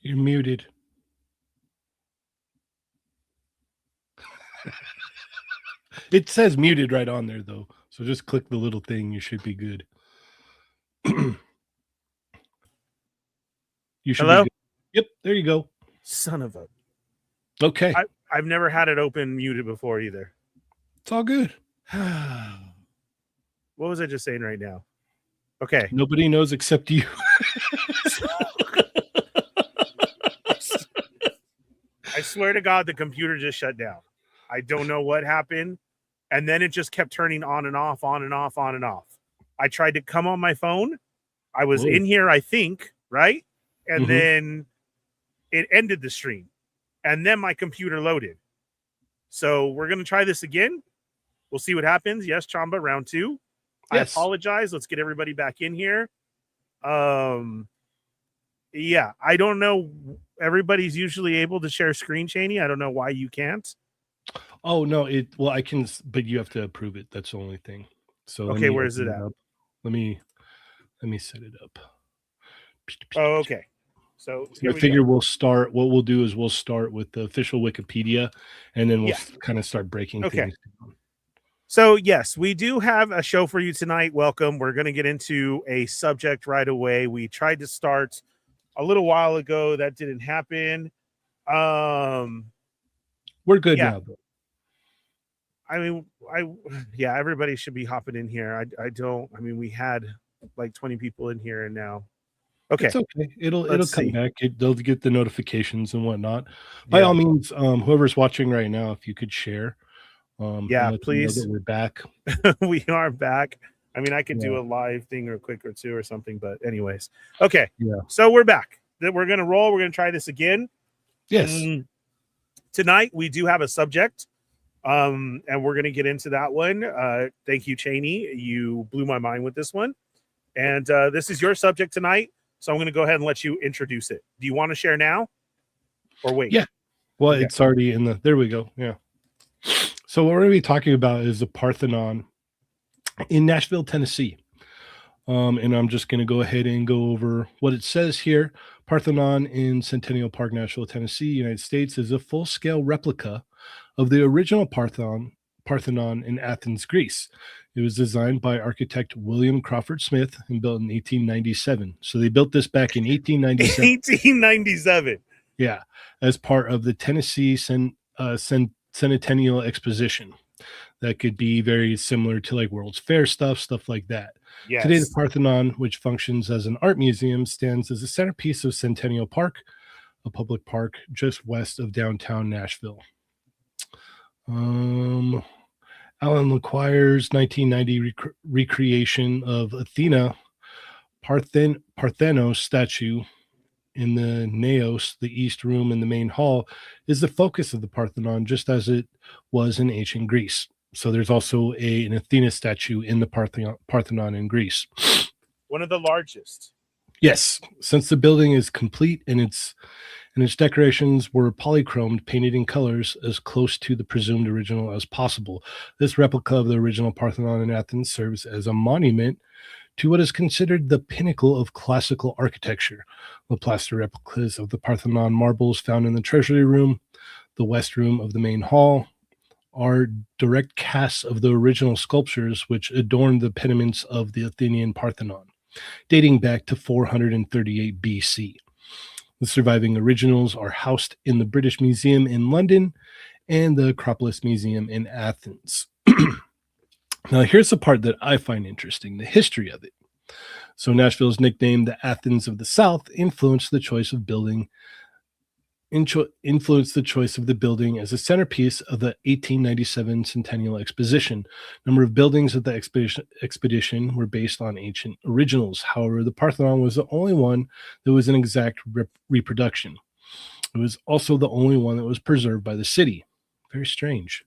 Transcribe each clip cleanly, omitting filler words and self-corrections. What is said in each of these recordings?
You're muted. It says muted right on there, though. So just click the little thing. You should be good. You should Hello? be good. Yep, there you go. Son of a. Okay. I've never had it open muted before either. It's all good. What was I just saying right now? Okay. Nobody knows except you. I swear to God, the computer just shut down. I don't know what happened. And then it just kept turning on and off, on and off, on and off. I tried to come on my phone. I was Whoa. in here, I think, right? And Mhm. then it ended the stream. And then my computer loaded. So we're going to try this again. We'll see what happens. Yes, Chamba, round 2. Yes. I apologize. Let's get everybody back in here. Yeah, I don't know. Everybody's usually able to share screen, Cheney. I don't know why you can't. Oh no, well I can, but you have to approve it. That's the only thing. So Okay, where is it at? Let me set it up. Oh, okay. So I figure we'll start. What we'll do is we'll start with the official Wikipedia, and then we'll kind of start breaking things down. So yes, we do have a show for you tonight. Welcome. We're going to get into a subject right away. We tried to start a little while ago. That didn't happen. We're good now, though. I mean, everybody should be hopping in here. I mean, we had like 20 people in here, and now, okay, it's okay. It'll come back. They'll get the notifications and whatnot. By all means, whoever's watching right now, if you could share, please. We're back. We are back. I mean, I could do a live thing or quick or two or something, but anyways, okay. Yeah. So we're back. We're gonna roll. We're gonna try this again. Yes. Tonight we do have a subject. And we're going to get into that one. Thank you, Cheney. You blew my mind with this one. And this is your subject tonight. So I'm going to go ahead and let you introduce it. Do you want to share now or wait? Yeah. Well, it's already in there we go. Yeah. So what we're going to be talking about is the Parthenon in Nashville, Tennessee. And I'm just going to go ahead and go over what it says here. Parthenon in Centennial Park, Nashville, Tennessee, United States is a full-scale replica of the original Parthenon in Athens, Greece. It was designed by architect William Crawford Smith and built in 1897. So they built this back in 1897. 1897. Yeah, as part of the Tennessee Centennial Exposition. That could be very similar to like World's Fair stuff like that. Yes. Today, the Parthenon, which functions as an art museum, stands as a centerpiece of Centennial Park, a public park just west of downtown Nashville. Alan LeQuire's 1990 recreation of Athena Parthenos statue in the Naos, the East Room in the main hall, is the focus of the Parthenon, just as it was in ancient Greece. So there's also an Athena statue in the Parthenon in Greece. One of the largest. Yes, since the building is complete and its decorations were polychromed, painted in colors as close to the presumed original as possible. This replica of the original Parthenon in Athens serves as a monument to what is considered the pinnacle of classical architecture. The plaster replicas of the Parthenon marbles found in the Treasury Room, the West Room of the main hall, are direct casts of the original sculptures which adorned the pediments of the Athenian Parthenon, dating back to 438 BC. The surviving originals are housed in the British Museum in London and the Acropolis Museum in Athens. Now, here's the part that I find interesting, the history of it. So Nashville's nickname, the Athens of the South, influenced the choice of the building as a centerpiece of the 1897 Centennial Exposition. A number of buildings at the expedition were based on ancient originals. However, the Parthenon was the only one that was an exact reproduction. It was also the only one that was preserved by the city. Very strange.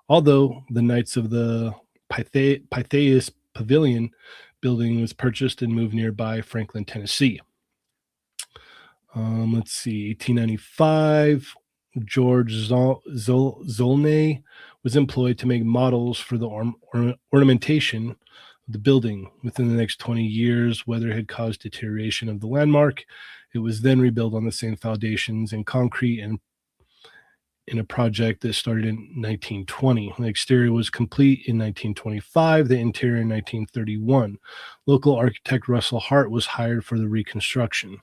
Although the Knights of the Pythias Pavilion building was purchased and moved nearby Franklin, Tennessee. Let's see, 1895, George Zolnay was employed to make models for the ornamentation of the building. Within the next 20 years, weather had caused deterioration of the landmark, It was then rebuilt on the same foundations in concrete and in a project that started in 1920. The exterior was complete in 1925, the interior in 1931. Local architect Russell Hart was hired for the reconstruction.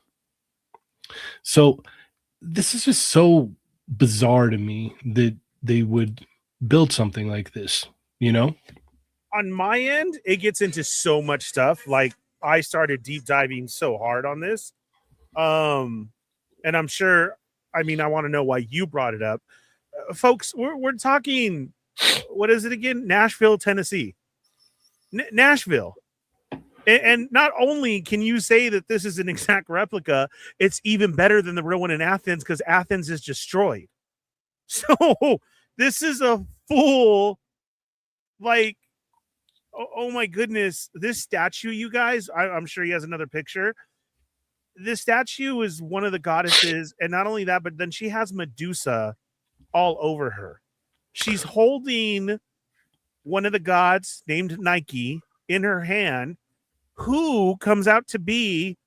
So this is just so bizarre to me that they would build something like this, you know? On my end, it gets into so much stuff. Like, I started deep diving so hard on this. And I'm sure, I mean, I want to know why you brought it up. Folks, we're talking, what is it again? Nashville, Tennessee. Nashville. And not only can you say that this is an exact replica, it's even better than the real one in Athens because Athens is destroyed. So this is a full, like, oh my goodness, this statue, you guys, I'm sure he has another picture. This statue is one of the goddesses, and not only that, but then she has Medusa all over her. She's holding one of the gods named Nike in her hand, who comes out to be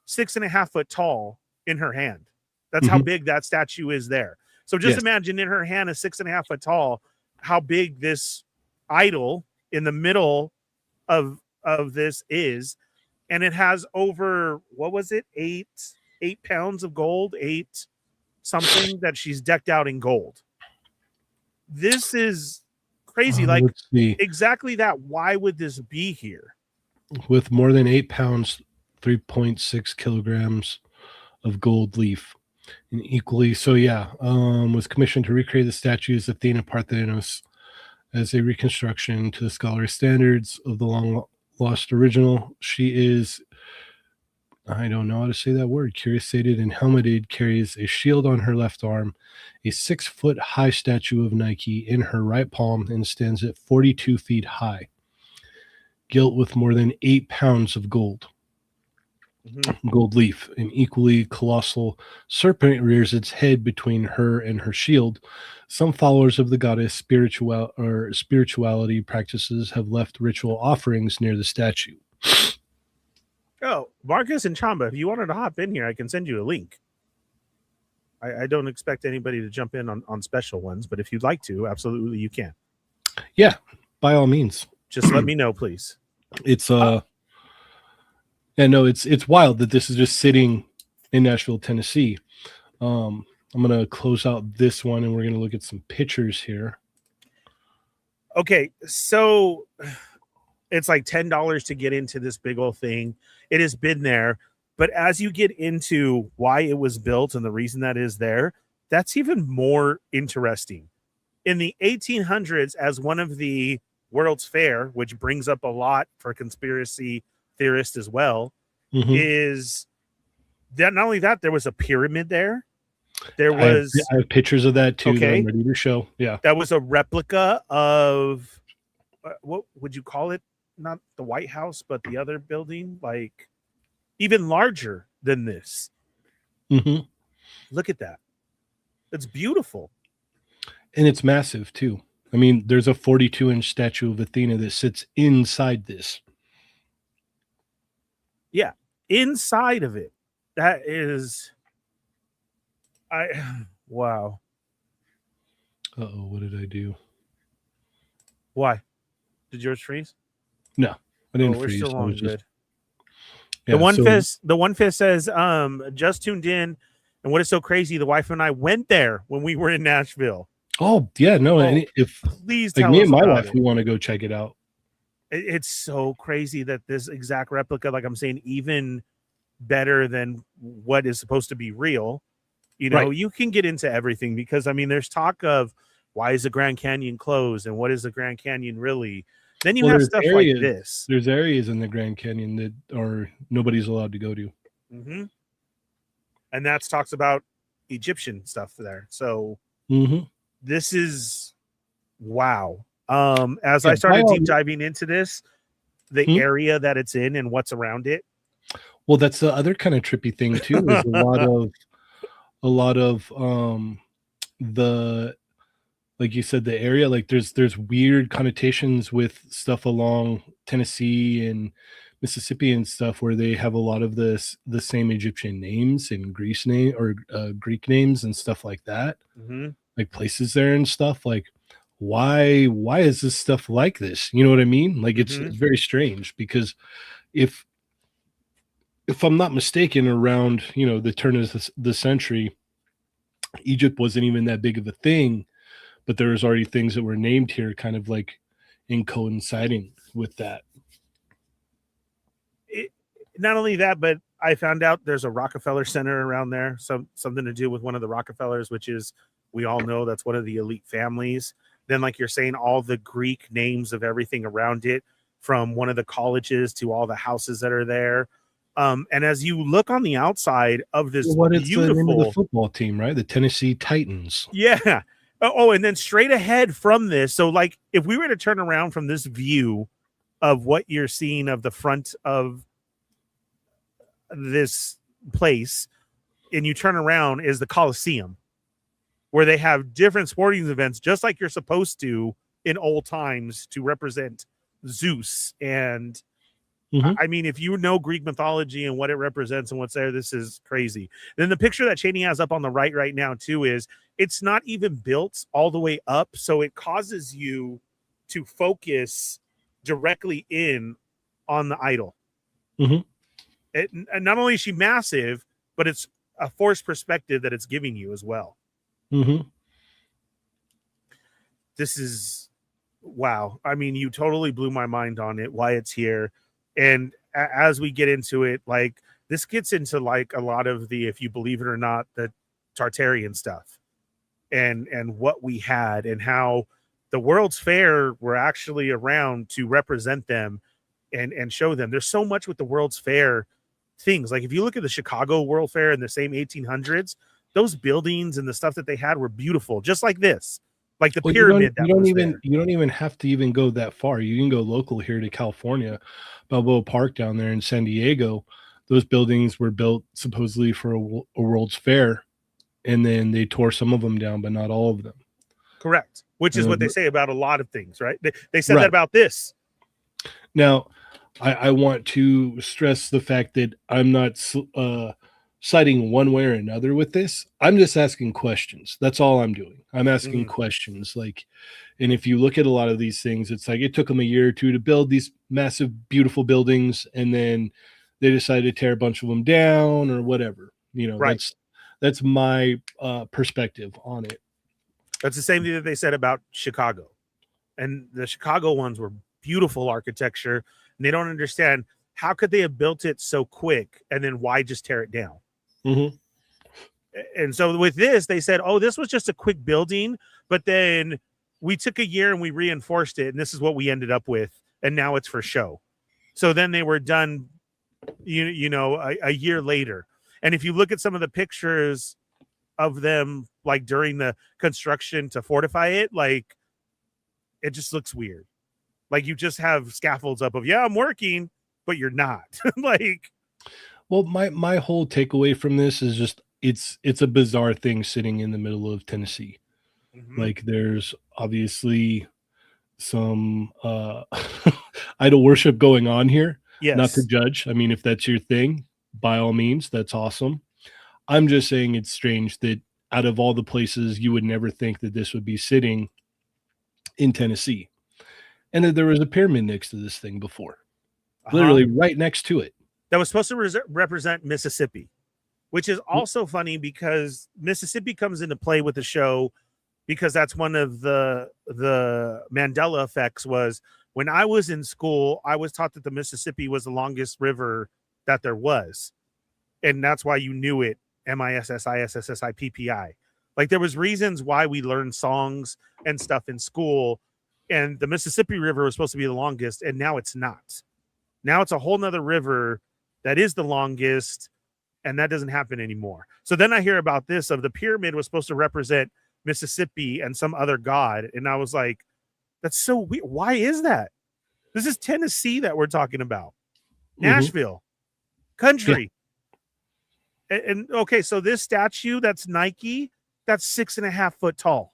6.5 foot tall in her hand. That's how big that statue is there. So just imagine in her hand, a 6.5 foot tall, how big this idol in the middle of this is. And it has over, what was it? 8 pounds of gold, 8 something that she's decked out in gold. This is crazy. Like, exactly that. Why would this be here? With more than 8 pounds, 3.6 kilograms of gold leaf. And equally, so was commissioned to recreate the statues of Athena Parthenos as a reconstruction to the scholarly standards of the long lost original. She is, I don't know how to say that word, cuirassied and helmeted, carries a shield on her left arm, a 6 foot high statue of Nike in her right palm, and stands at 42 feet high, gilt with more than 8 pounds of gold. Gold leaf. An equally colossal serpent rears its head between her and her shield. Some followers of the goddess spirituality practices have left ritual offerings near the statue. Oh, Marcus and Chamba, if you wanted to hop in here, I can send you a link. I don't expect anybody to jump in on special ones, but if you'd like to, absolutely you can. Yeah, by all means. Just let me know, please. It's it's wild that this is just sitting in Nashville, Tennessee. I'm gonna close out this one and we're gonna look at some pictures here. Okay, so it's like $10 to get into this big old thing. It has been there, but as you get into why it was built and the reason that is there, that's even more interesting. In the 1800s, as one of the World's Fair, which brings up a lot for conspiracy theorists as well, is that not only that, there was a pyramid there. There was I have pictures of that too. Okay. That I'm ready to show. Yeah, that was a replica of what would you call it? Not the White House, but the other building, like even larger than this. Look at that. It's beautiful. And it's massive too. I mean, there's a 42-inch statue of Athena that sits inside this. Yeah, inside of it. That is, wow. Uh-oh, what did I do? Why? Did yours freeze? No, I didn't we're freeze. Still on good. Yeah, the one fist says, just tuned in, and what is so crazy, the wife and I went there when we were in Nashville. Oh, yeah, no, if please like tell me us and my about wife, it. we want to go check it out. It's so crazy that this exact replica, like I'm saying, even better than what is supposed to be real. You know, Right. You can get into everything because, I mean, there's talk of why is the Grand Canyon closed and what is the Grand Canyon really? Then you have stuff like this. There's areas in the Grand Canyon that nobody's allowed to go to. And that talks about Egyptian stuff there. So this is wow. As I started deep diving into this, the area that it's in and what's around it. Well, that's the other kind of trippy thing too, is a lot of the, like you said, the area, like there's weird connotations with stuff along Tennessee and Mississippi and stuff where they have a lot of the same Egyptian names and Greece name or Greek names and stuff like that, Mm-hmm. like places there and stuff. Like, why is this stuff like this? You know what I mean? Like, Mm-hmm. it's very strange because if I'm not mistaken, around the turn of the century, Egypt wasn't even that big of a thing, but there was already things that were named here, kind of like in coinciding with that. Not only that, but I found out there's a Rockefeller Center around there, something to do with one of the Rockefellers, which is, we all know that's one of the elite families. Then, like you're saying, all the Greek names of everything around it, from one of the colleges to all the houses that are there. And as you look on the outside of this What it's the name of the beautiful, football team, right? The Tennessee Titans. yeah. Oh, and then straight ahead from this, so like if we were to turn around from this view of what you're seeing of the front of this place, and you turn around, is the Coliseum, where they have different sporting events, just like you're supposed to in old times, to represent Zeus. And Mhm. I mean, if you know Greek mythology and what it represents and what's there, this is crazy. Then the picture that Cheney has up on the right now too is, it's not even built all the way up, so it causes you to focus directly in on the idol. Mhm. And not only is she massive, but it's a forced perspective that it's giving you as well. Mhm. This is wow. I mean, you totally blew my mind on it, why it's here. And as we get into it, like, this gets into like a lot of the, if you believe it or not, the Tartarian stuff and what we had, and how the World's Fair were actually around to represent them and show them. There's so much with the World's Fair things. Like, if you look at the Chicago World Fair in the same 1800s, those buildings and the stuff that they had were beautiful, just like this, like the Well, pyramid that was even there. you don't even have to even go that far. You can go local here to California, Balboa Park down there in San Diego. Those buildings were built supposedly for a World's Fair, and then they tore some of them down, but not all of them. Correct. Which is what they But- say about a lot of things, right? They said Right. that about this. Now, I want to stress the fact that I'm not citing one way or another with this. I'm just asking questions. That's all I'm doing. I'm asking questions. Like, and if you look at a lot of these things, it's like it took them a year or two to build these massive, beautiful buildings, and then they decided to tear a bunch of them down or whatever. Right. That's my perspective on it. That's the same thing that they said about Chicago. And the Chicago ones were beautiful architecture. And they don't understand, how could they have built it so quick, and then why just tear it down? Mhm. And so with this, they said, oh, this was just a quick building, but then we took a year and we reinforced it, and this is what we ended up with, and now it's for show. So then they were done, a year later. And if you look at some of the pictures of them, like during the construction to fortify it, like, it just looks weird. Like, you just have scaffolds up of, yeah, I'm working, but you're not. Like, Well, my whole takeaway from this is just it's a bizarre thing sitting in the middle of Tennessee. Like, there's obviously some idol worship going on here. yes. Not to judge. I mean, if that's your thing, by all means, that's awesome. I'm just saying it's strange that out of all the places you would never think that this would be sitting in Tennessee, and that there was a pyramid next to this thing before, literally right next to it. That was supposed to represent Mississippi, which is also funny because Mississippi comes into play with the show, because that's one of the Mandela effects. Was when I was in school, I was taught that the Mississippi was the longest river that there was. And that's why you knew it, MISSISSIPPI. Like, there was reasons why we learned songs and stuff in school, and the Mississippi River was supposed to be the longest, and now it's not. Now it's a whole nother river that is the longest, and that doesn't happen anymore. So then I hear about this, of the pyramid was supposed to represent Mississippi and some other god, and I was like, that's so weird. Why is that? This is Tennessee that we're talking about. Nashville. Country. Yeah. And okay, so this statue that's Nike, that's 6.5 foot tall.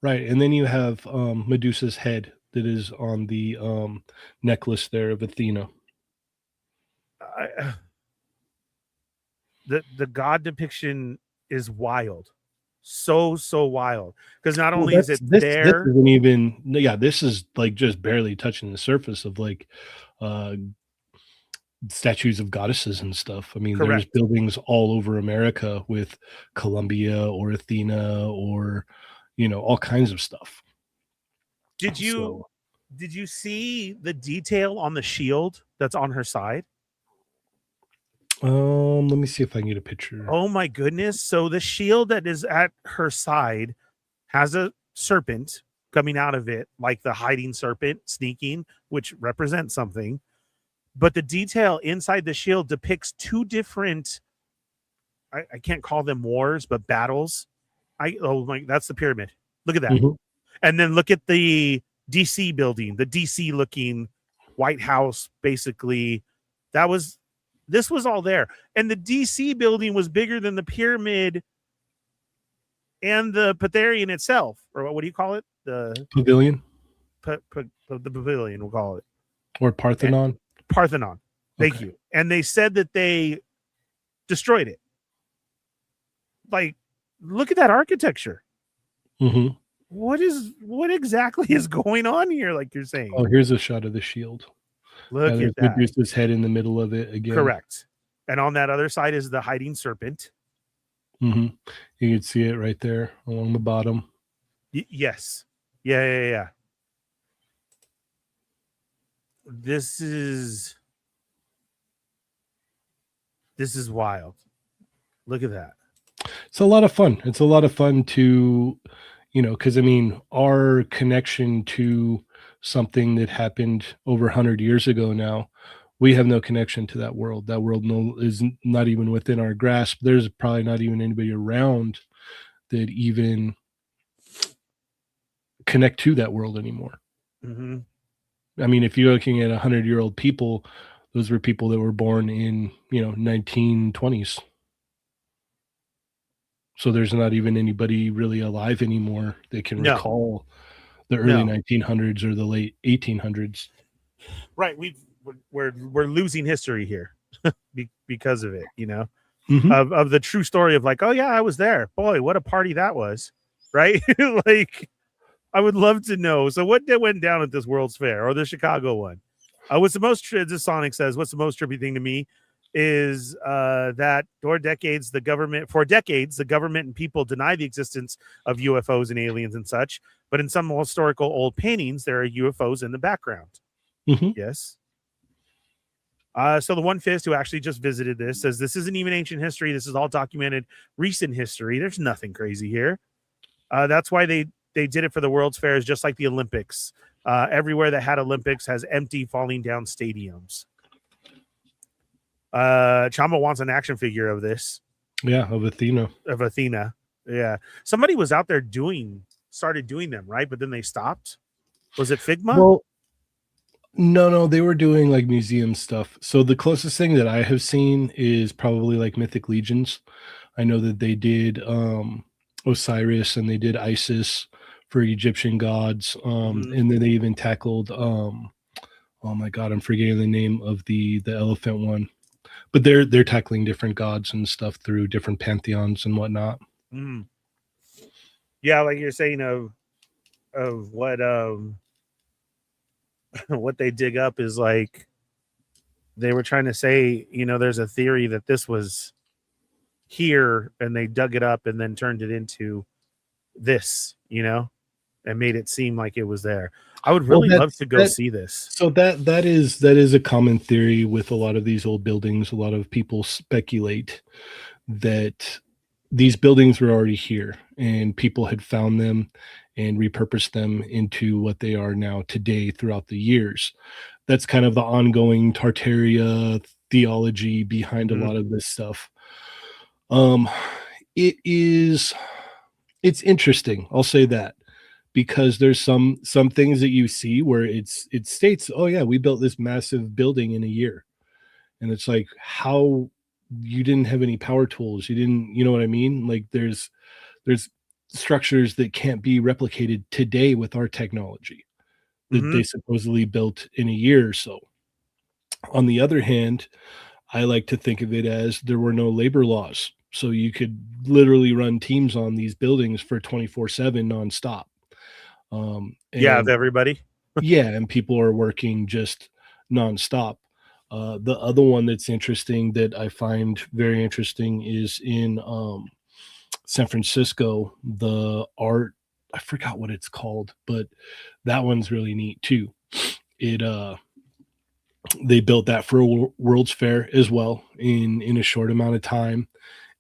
Right. And then you have Medusa's head that is on the necklace there of Athena. the god depiction is wild, so wild, because not Well, only is it this there. isn't even, yeah, this is like just barely touching the surface of like uh statues of goddesses and stuff. I mean, there's Correct. buildings all over America with Columbia or Athena or all kinds of stuff. Did you So did you see the detail on the shield that's on her side? let me see if I can get a picture. Oh my goodness. So the shield that is at her side has a serpent coming out of it, like the hiding serpent sneaking, which represents something. But the detail inside the shield depicts two different, I can't call them wars, but battles. That's the pyramid. Look at that. Mhm. And then look at the DC building, the DC looking White House, basically. This was all there. And the DC building was bigger than the pyramid and the Pytharian itself. Or what do you call it? The Pavilion the pavilion, we'll call it. or Parthenon. Parthenon. Thank Okay. you. And they said that they destroyed it. Like, look at that architecture. Mhm. What exactly is going on here? Like you're saying. Oh, here's a shot of the shield. Look there's at that. Medusa's head in the middle of it again. Correct. And on that other side is the hiding serpent. You can see it right there along the bottom. Yes. Yeah. This is wild. Look at that. It's a lot of fun. It's a lot of fun to, because I mean, our connection to something that happened over 100 years ago now, we have no connection to that world. That world is not even within our grasp. There's probably not even anybody around that even connect to that world anymore. Mm-hmm. I mean, if you're looking at 100-year-old people, those were people that were born in 1920s. So there's not even anybody really alive anymore that can recall the early 1900s or the late 1800s. Right. We're losing history here because of it, Mm-hmm. of the true story of like, oh yeah, I was there. Boy, what a party that was. Right. Like, I would love to know. So what went down at this World's Fair or the Chicago one? What's the most, this Sonic says, what's the most trippy thing to me is that for decades, the government and people deny the existence of UFOs and aliens and such. But in some historical old paintings, there are UFOs in the background. Mm-hmm. Yes. So the One Fist, who actually just visited this, says this isn't even ancient history. This is all documented recent history. There's nothing crazy here. That's why they did it for the World's Fairs, just like the Olympics. Everywhere that had Olympics has empty, falling down stadiums. Chamba wants an action figure of this. Yeah, of Athena. Yeah. Somebody was out there started doing them, right? But then they stopped. Was it Figma? Well, no, they were doing like museum stuff. So the closest thing that I have seen is probably like Mythic Legions. I know that they did Osiris and they did Isis for Egyptian gods. And then they even tackled oh my god, I'm forgetting the name of the elephant one. But they're tackling different gods and stuff through different pantheons and whatnot. Mm. Yeah, like you're saying of what what they dig up is like they were trying to say, there's a theory that this was here and they dug it up and then turned it into this, and made it seem like it was there. I would really love to go see this. So that is a common theory with a lot of these old buildings. A lot of people speculate that these buildings were already here and people had found them and repurposed them into what they are now today throughout the years. That's kind of the ongoing Tartaria theology behind a lot of this stuff. It's interesting. I'll say that. Because there's some things that you see where it states, oh yeah, we built this massive building in a year. And it's like, how you didn't have any power tools. You didn't, you know what I mean? Like there's structures that can't be replicated today with our technology that they supposedly built in a year or so. On the other hand, I like to think of it as there were no labor laws. So you could literally run teams on these buildings for 24/7 nonstop. Yeah, of And everybody. yeah, and people are working just nonstop. The other one that's interesting that I find very interesting is in San Francisco, the art, I forgot what it's called, but that one's really neat too. It they built that for a World's Fair as well in a short amount of time.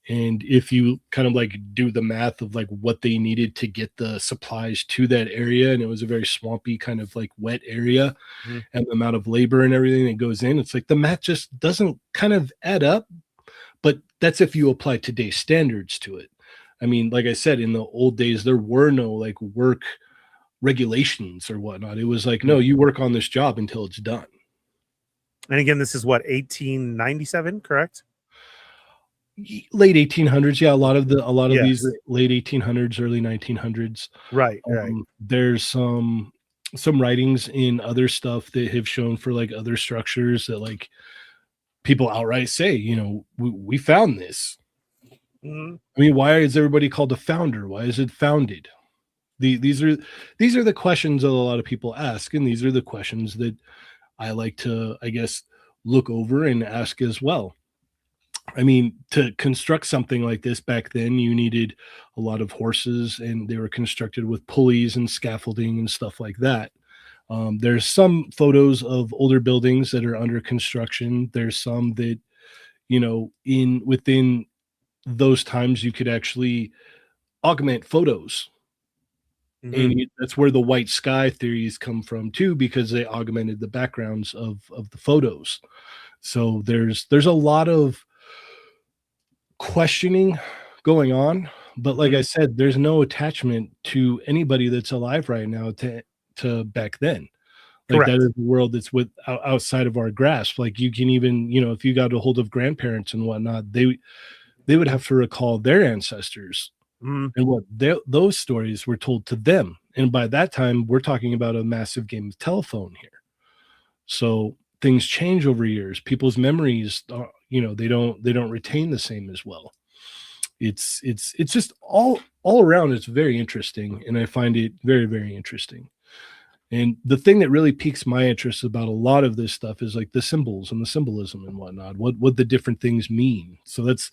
And if you kind of like do the math of like what they needed to get the supplies to that area, and it was a very swampy kind of like wet area, Mhm. and the amount of labor and everything that goes in, it's like the math just doesn't kind of add up. But that's if you apply today's standards to it. I mean, like I said, in the old days, there were no like work regulations or whatnot. It was like, no, you work on this job until it's done. And again, this is what, 1897, correct? Late 1800s, yeah. A lot of these Yes. are late 1800s, early 1900s. Right, right. There's some writings in other stuff that have shown for like other structures that like people outright say, we found this. Mhm. I mean, why is everybody called a founder? Why is it founded? These are the questions that a lot of people ask, and these are the questions that I like to, I guess, look over and ask as well. I mean, to construct something like this back then, you needed a lot of horses, and they were constructed with pulleys and scaffolding and stuff like that. There's some photos of older buildings that are under construction. There's some that, in within those times, you could actually augment photos. Mhm. And that's where the white sky theories come from too, because they augmented the backgrounds of the photos. So there's a lot of questioning going on, but like I Mhm. said, there's no attachment to anybody that's alive right now to back then. Like that Correct. is the world that's outside of our grasp. Like you can even, if you got a hold of grandparents and whatnot, they would have to recall their ancestors Mhm. and what those stories were told to them. And by that time, we're talking about a massive game of telephone here. So things change over years. People's memories, they don't retain the same as well. It's just all around. It's very interesting, and I find it very very interesting. And the thing that really piques my interest about a lot of this stuff is like the symbols and the symbolism and whatnot. What the different things mean. So that's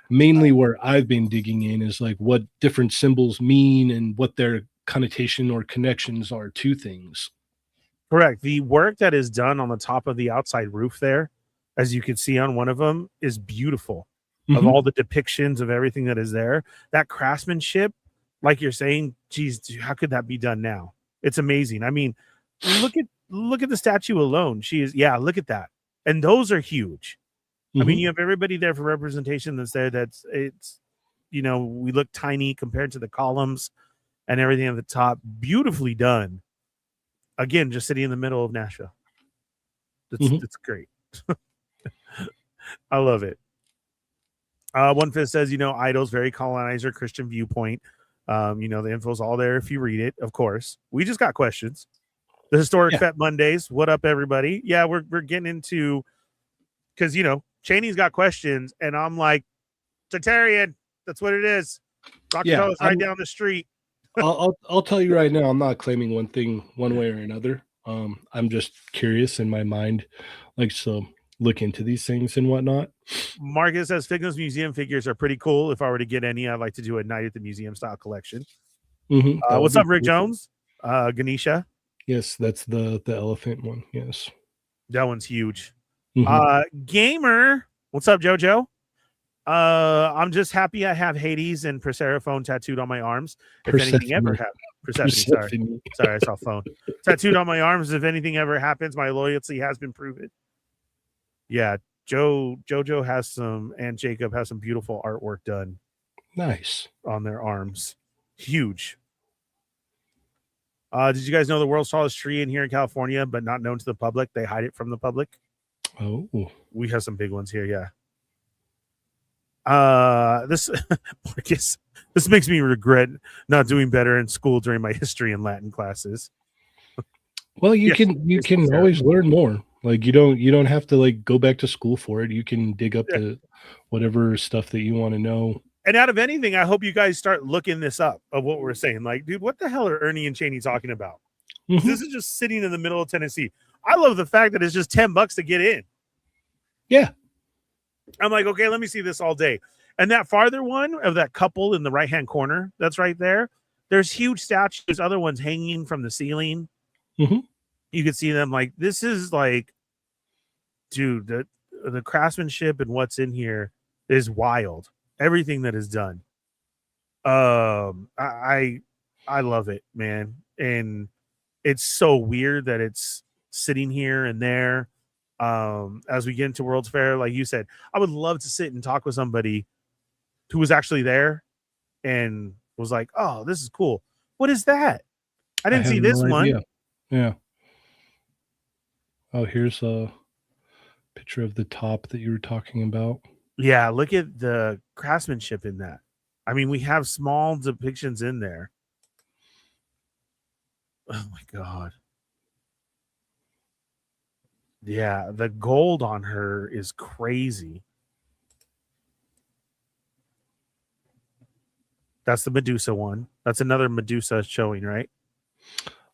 mainly where I've been digging in is like what different symbols mean and what their connotation or connections are to things. Correct. The work that is done on the top of the outside roof there, as you can see on one of them, is beautiful. Of Mhm. all the depictions of everything that is there, that craftsmanship, like you're saying, geez, how could that be done now? It's amazing. I mean, look at the statue alone. She is, yeah, look at that. And those are huge. I mean, Mhm. you have everybody there for representation that's there. We look tiny compared to the columns and everything at the top. Beautifully done. Again, just sitting in the middle of Nashville. That's Mhm. that's great. I love it. One Fifth says, Idol's very colonizer Christian viewpoint. The info's all there if you read it, of course. We just got questions. The historic Yeah. Fet Mondays. What up, everybody? Yeah, we're getting into, because Cheney's got questions, and I'm like, Tartarian, that's what it is. Yeah. Rockefeller's right down the street. I'll tell you right now, I'm not claiming one thing one way or another. I'm just curious in my mind, like so look into these things and whatnot. Marcus says Figno's museum figures are pretty cool. If I were to get any, I'd like to do a night at the museum style collection. That would What's be up, Rick cool. Jones? Ganesha. Yes, that's the elephant one. Yes. That one's huge. Mhm. Gamer. What's up, Jojo? I'm just happy I have Hades and Persephone tattooed on my arms. If anything ever Persephone. happens, Persephone, sorry, I saw phone tattooed on my arms. If anything ever happens, my loyalty has been proven. Yeah, Jojo has some, and Jacob has some beautiful artwork done Nice. on their arms. Huge. Did you guys know the world's tallest tree in here in California, but not known to the public? They hide it from the public. Oh. We have some big ones here, yeah. This Marcus, this makes me regret not doing better in school during my history and Latin classes. Well, you Yes, can it's always terrible. learn more. Like you don't have to like go back to school for it. You can dig up Yeah. the whatever stuff that you want to know. And out of anything, I hope you guys start looking this up of what we're saying. Like, dude, what the hell are Ernie and Cheney talking about? Mhm. This is just sitting in the middle of Tennessee. I love the fact that it's just $10 to get in. Yeah. I'm like, okay, let me see this all day. And that farther one of that couple in the right-hand corner, that's right there. There's huge statues, other ones hanging from the ceiling. Mhm. You can see them. Like, this is like, dude, the craftsmanship and what's in here is wild. Everything that is done. I love it, man. And it's so weird that it's sitting here and there. As we get into World's Fair, like you said, I would love to sit and talk with somebody who was actually there and was like, "Oh, this is cool. What is that? I didn't have see this no one." idea. Yeah. Oh, here's a picture of the top that you were talking about. Yeah, look at the craftsmanship in that. I mean, we have small depictions in there. Oh my god. Yeah, the gold on her is crazy. That's the Medusa one. That's another Medusa showing, right?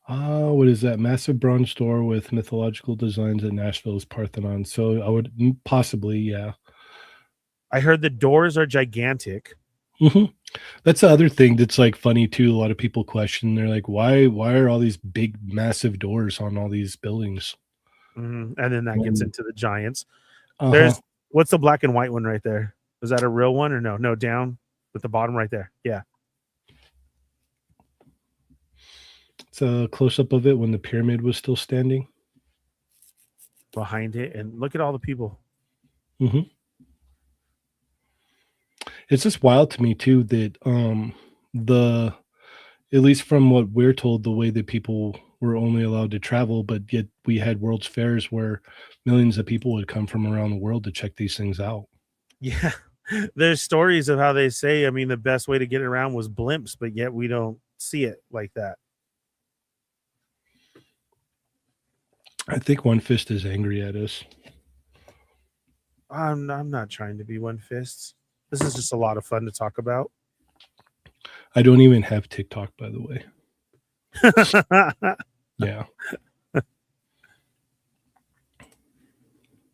What is that? Massive bronze door with mythological designs at Nashville's Parthenon. So I would possibly, yeah. I heard the doors are gigantic. Mhm. That's the other thing that's like funny too. A lot of people question. They're like, why are all these big, massive doors on all these buildings? And then that gets Um, into the giants. Uh-huh. There's what's the black and white one right there? Is that a real one or no? No, down at the bottom right there. Yeah. It's a close up of it when the pyramid was still standing. Behind it. And look at all the people. Mhm. It's just wild to me too that the at least from what we're told, the way that people were only allowed to travel, but yet we had World's Fairs where millions of people would come from around the world to check these things out. Yeah. There's stories of how they say, I mean, the best way to get around was blimps, but yet we don't see it like that. I think One Fist is angry at us. I'm not trying to be One Fists. This is just a lot of fun to talk about. I don't even have TikTok, by the way. Yeah.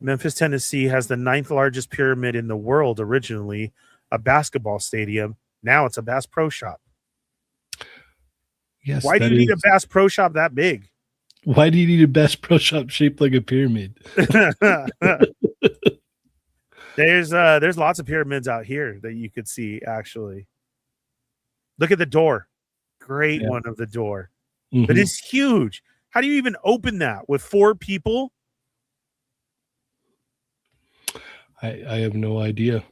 Memphis, Tennessee has the 9th largest pyramid in the world, originally a basketball stadium. Now it's a Bass Pro Shop. Yes. Why do you need a Bass Pro Shop that big? Why do you need a Bass Pro Shop shaped like a pyramid? There's lots of pyramids out here that you could see, actually. Look at the door. Great one of the door. Mhm. It is huge. How do you even open that with 4 people? I have no idea.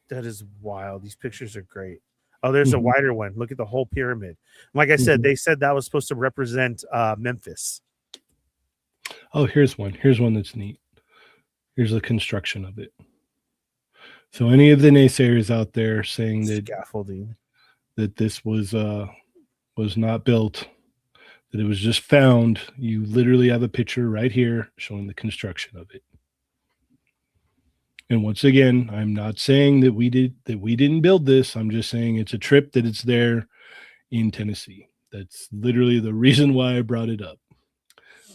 That is wild. These pictures are great. Oh, there's a Mhm. wider one. Look at the whole pyramid. Like I said, they said that was supposed to represent Memphis. Oh, here's one. Here's one that's neat. Here's the construction of it. So any of the naysayers out there saying that Scaffolding. that this was not built, that it was just found, you literally have a picture right here showing the construction of it. And once again, I'm not saying that we didn't build this. I'm just saying it's a trip that it's there in Tennessee. That's literally the reason why I brought it up.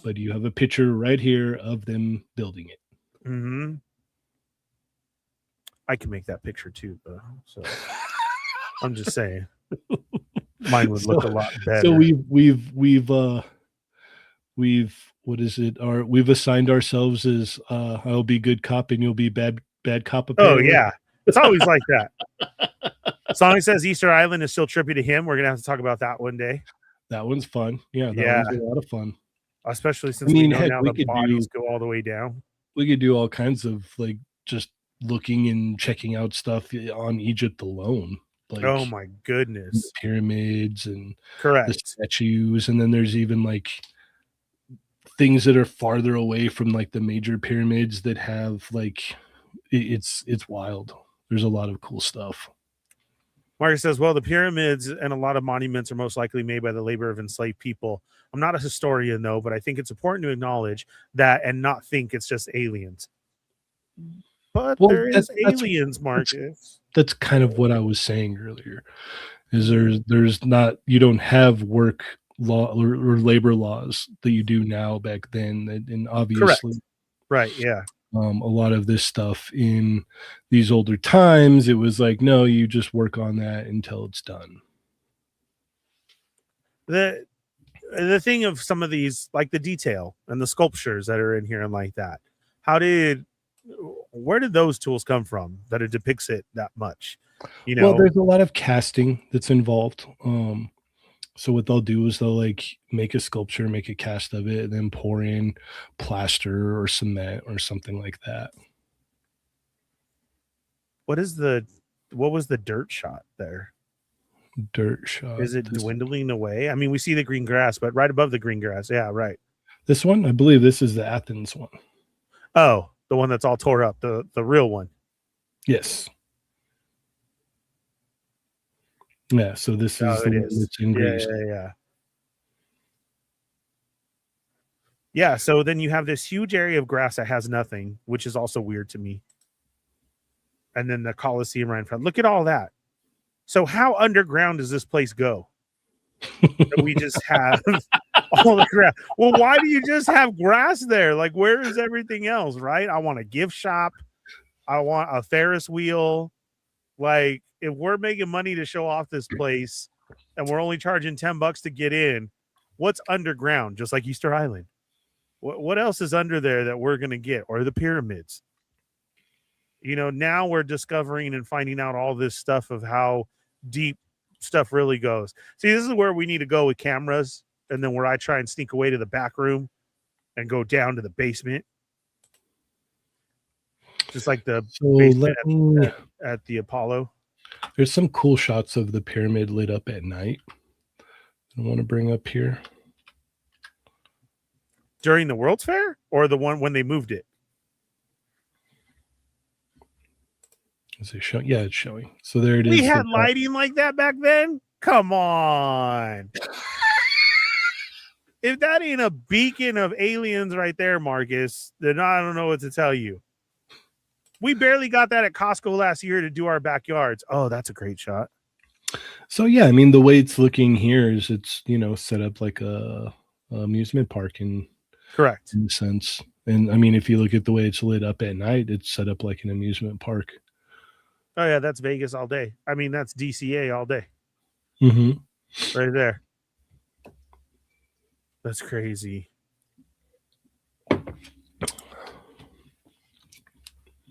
But you have a picture right here of them building it. Mm-hmm. I can make that picture too, though. So I'm just saying, mine would look a lot better. So we've what is it? We've assigned ourselves as I'll be good cop and you'll be bad cop. Apparently. Oh yeah, it's always like that. Song says Easter Island is still trippy to him. We're gonna have to talk about that one day. That one's fun. Yeah, Yeah. one's a lot of fun. Especially since we know heck, now the bodies go all the way down. We could do all kinds of like just looking and checking out stuff on Egypt alone. Like, oh my goodness, pyramids and correct the statues, and then there's even like things that are farther away from like the major pyramids that have like it's wild. There's a lot of cool stuff. Marcus says, well, the pyramids and a lot of monuments are most likely made by the labor of enslaved people. I'm not a historian, though, but I think it's important to acknowledge that and not think it's just aliens. But Well, there is aliens, Marcus. That's kind of what I was saying earlier. Is there's not, you don't have work law or labor laws that you do now back then, and obviously, Correct. Right? Yeah. a lot of this stuff in these older times, it was like, no, you just work on that until it's done. The thing of some of these, like the detail and the sculptures that are in here and like that, where did those tools come from that it depicts it that much? You know, Well, there's a lot of casting that's involved. So what they'll do is they'll like make a sculpture, make a cast of it, and then pour in plaster or cement or something like that. what was the dirt shot there? Dirt shot. Is it dwindling away? I mean, we see the green grass, but right above the green grass, yeah, right. This one, I believe this is the Athens one. Oh, the one that's all tore up, the real one. Yes. Yeah, so this is the one that's in Greece. Yeah, so then you have this huge area of grass that has nothing, which is also weird to me. And then the Colosseum right in front. Look at all that. So how underground does this place go? We just have all the grass. Well, why do you just have grass there? Like, where is everything else, right? I want a gift shop. I want a Ferris wheel. Like, if we're making money to show off this place and we're only charging $10 to get in, what's underground? Just like Easter Island. What else is under there that we're going to get? Or the pyramids? You know, now we're discovering and finding out all this stuff of how deep stuff really goes. See, this is where we need to go with cameras, and then where I try and sneak away to the back room and go down to the basement. Just like the basement at the Apollo. There's some cool shots of the pyramid lit up at night I want to bring up here. During the World's Fair, or the one when they moved it? Is it showing? Yeah, it's showing. So there it is. We had lighting like that back then? Come on. If that ain't a beacon of aliens right there, Marcus, then I don't know what to tell you. We barely got that at Costco last year to do our backyards. Oh, that's a great shot. So yeah, I mean, the way it's looking here is it's, you know, set up like a amusement park in a sense. And I mean, if you look at the way it's lit up at night, it's set up like an amusement park. Oh yeah, that's Vegas all day. I mean, that's DCA all day. Mm-hmm. Right there. That's crazy.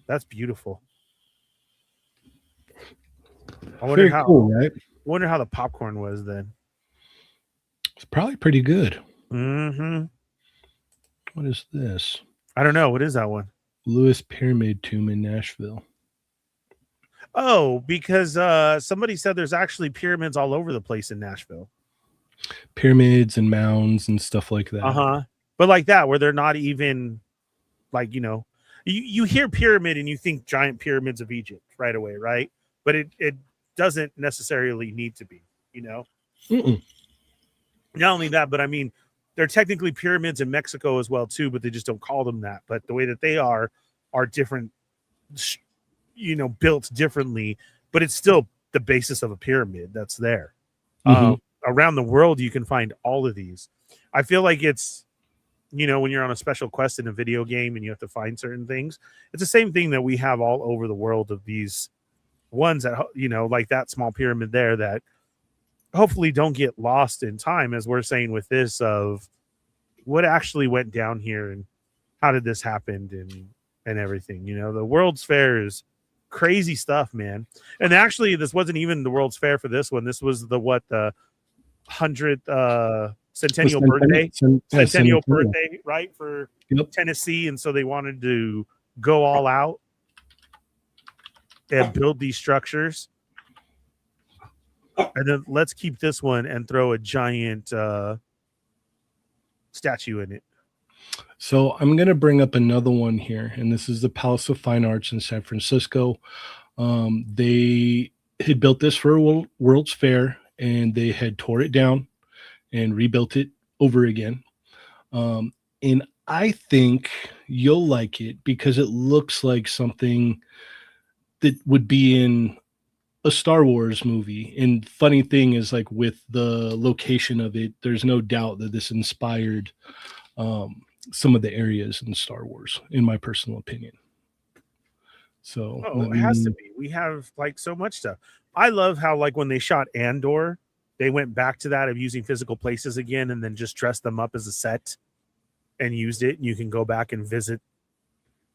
That's beautiful. I wonder how cool, right? Wonder how the popcorn was then. It's probably pretty good. Mm-hmm. What is this? I don't know. What is that one? Lewis Pyramid Tomb in Nashville. Oh, because somebody said there's actually pyramids all over the place in Nashville. Pyramids and mounds and stuff like that. Uh-huh. But like that, where they're not even like, you know, you hear pyramid and you think giant pyramids of Egypt right away, right? But it doesn't necessarily need to be, you know? Mm-mm. Not only that, but I mean, they're technically pyramids in Mexico as well, too, but they just don't call them that. But the way that they are different, you know, built differently, but it's still the basis of a pyramid that's there. Mm-hmm. Around the world, you can find all of these. I feel like it's, you know, when you're on a special quest in a video game and you have to find certain things, it's the same thing that we have all over the world of these ones that, you know, like that small pyramid there that hopefully don't get lost in time, as we're saying with this, of what actually went down here and how did this happen and everything. You know, the World's Fair is crazy stuff, man. And actually, this wasn't even the World's Fair for this one. This was the 100th centennial birthday, centennial birthday, right, for Tennessee. And so they wanted to go all out and build these structures. And then let's keep this one and throw a giant statue in it. So I'm going to bring up another one here, and this is the Palace of Fine Arts in San Francisco. They had built this for a World's Fair, and they had tore it down and rebuilt it over again. And I think you'll like it because it looks like something that would be in a Star Wars movie. And funny thing is, like, with the location of it, there's no doubt that this inspired some of the areas in Star Wars, in my personal opinion. So Oh, it has to be. We have like so much stuff. I love how like when they shot Andor, they went back to that of using physical places again and then just dressed them up as a set and used it. And you can go back and visit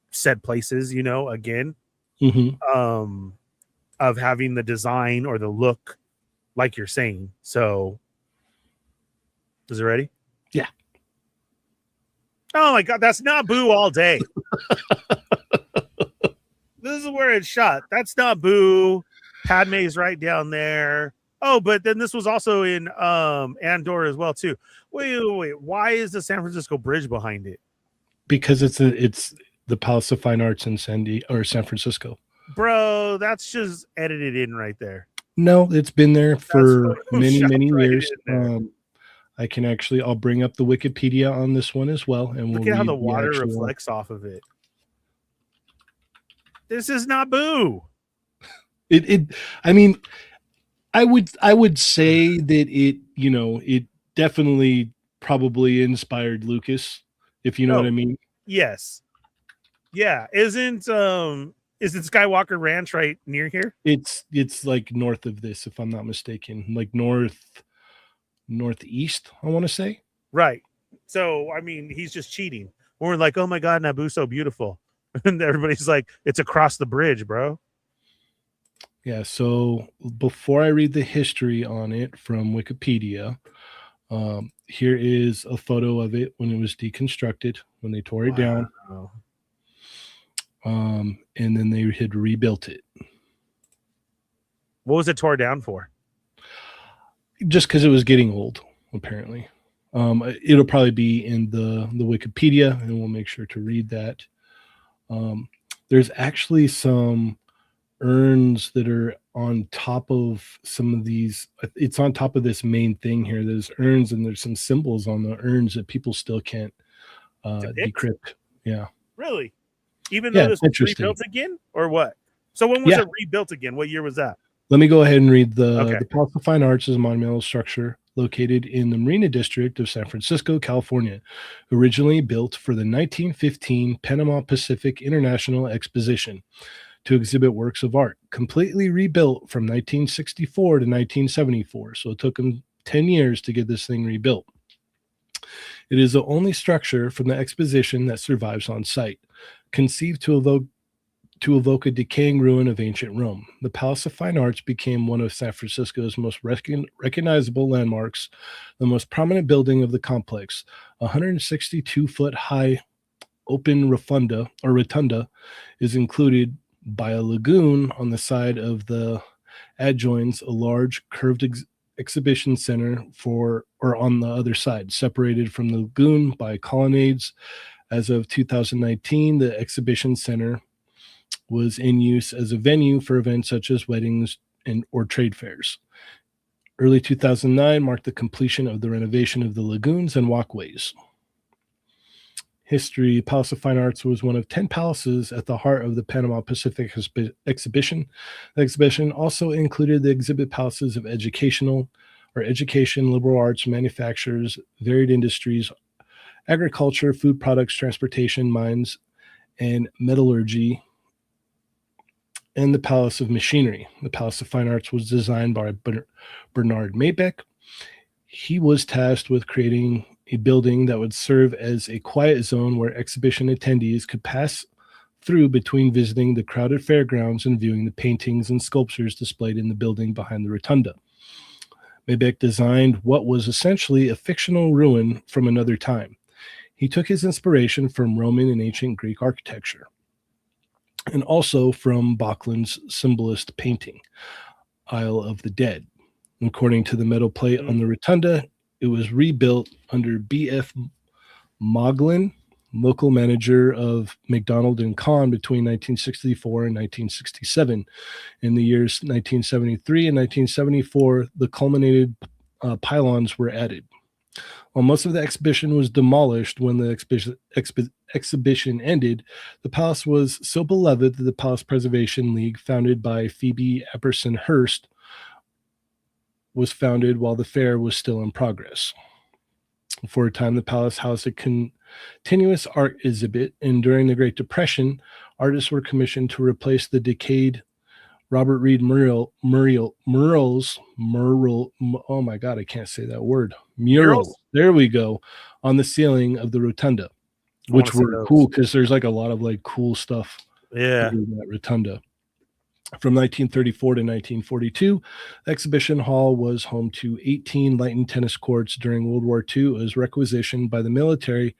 said places, you know, again. Of having the design or the look like you're saying. So is it ready? Yeah. Oh my god, that's Naboo all day. This is where it's shot. That's Naboo. Padme's right down there. Oh, but then this was also in Andor as well too. Wait. Why is the San Francisco Bridge behind it? Because it's the Palace of Fine Arts in San Francisco. Bro, that's just edited in right there. No, it's been there for many right years. I'll bring up the Wikipedia on this one as well, and look we'll at how the water reflects off of it. This is Naboo. I mean, I would say that it definitely probably inspired Lucas, if you know what I mean. Yes. Yeah. Isn't Skywalker Ranch right near here? It's like north of this, if I'm not mistaken, like northeast, I want to say. Right. So I mean, he's just cheating. We're like, oh my god, Naboo's so beautiful, and everybody's like, it's across the bridge, bro. Yeah. So before I read the history on it from Wikipedia, here is a photo of it when it was deconstructed, when they tore it down. And then they had rebuilt it. What was it tore down for? Just because it was getting old, apparently. It'll probably be in the Wikipedia, and we'll make sure to read that. There's actually some urns that are on top of some of these. It's on top of this main thing here. There's urns, and there's some symbols on the urns that people still can't decrypt. Yeah. Really? Even though this was rebuilt again, or what? So when was it rebuilt again? What year was that? Let me go ahead and read the Palace of Fine Arts is a monumental structure located in the Marina District of San Francisco, California, originally built for the 1915 Panama Pacific International Exposition to exhibit works of art, completely rebuilt from 1964 to 1974. So it took them 10 years to get this thing rebuilt. It is the only structure from the exposition that survives on site, conceived to evoke a decaying ruin of ancient Rome. The Palace of Fine Arts became one of San Francisco's most recognizable landmarks, the most prominent building of the complex. A 162-foot high open rotunda is included by a lagoon on the side of the adjoins a large curved exhibition center on the other side, separated from the lagoon by colonnades. As of 2019, the exhibition center was in use as a venue for events such as weddings or trade fairs. Early 2009 marked the completion of the renovation of the lagoons and walkways. History: Palace of Fine Arts was one of 10 palaces at the heart of the Panama Pacific exhibition. The exhibition also included the exhibit palaces of education, liberal arts, manufacturers, varied industries, agriculture, food products, transportation, mines, and metallurgy, and the Palace of Machinery. The Palace of Fine Arts was designed by Bernard Maybeck. He was tasked with creating a building that would serve as a quiet zone where exhibition attendees could pass through between visiting the crowded fairgrounds and viewing the paintings and sculptures displayed in the building behind the rotunda. Maybeck designed what was essentially a fictional ruin from another time. He took his inspiration from Roman and ancient Greek architecture, and also from Böcklin's symbolist painting, Isle of the Dead. According to the metal plate on the rotunda, it was rebuilt under B.F. Moglin local manager of McDonald and Kahn between 1964 and 1967. In the years 1973 and 1974, the culminated pylons were added. While most of the exhibition was demolished when the exhibition ended, the palace was so beloved that the Palace Preservation League, founded by Phoebe Apperson Hearst, was founded while the fair was still in progress. For a time, the palace housed a continuous art exhibit, and during the Great Depression, artists were commissioned to replace the decayed Robert Reed murals. Oh my God, I can't say that word. Murals. There we go. On the ceiling of the rotunda, which were cool because there's like a lot of like cool stuff. Yeah. In that rotunda. From 1934 to 1942, the exhibition hall was home to 18 Lighton tennis courts during World War II as requisitioned by the military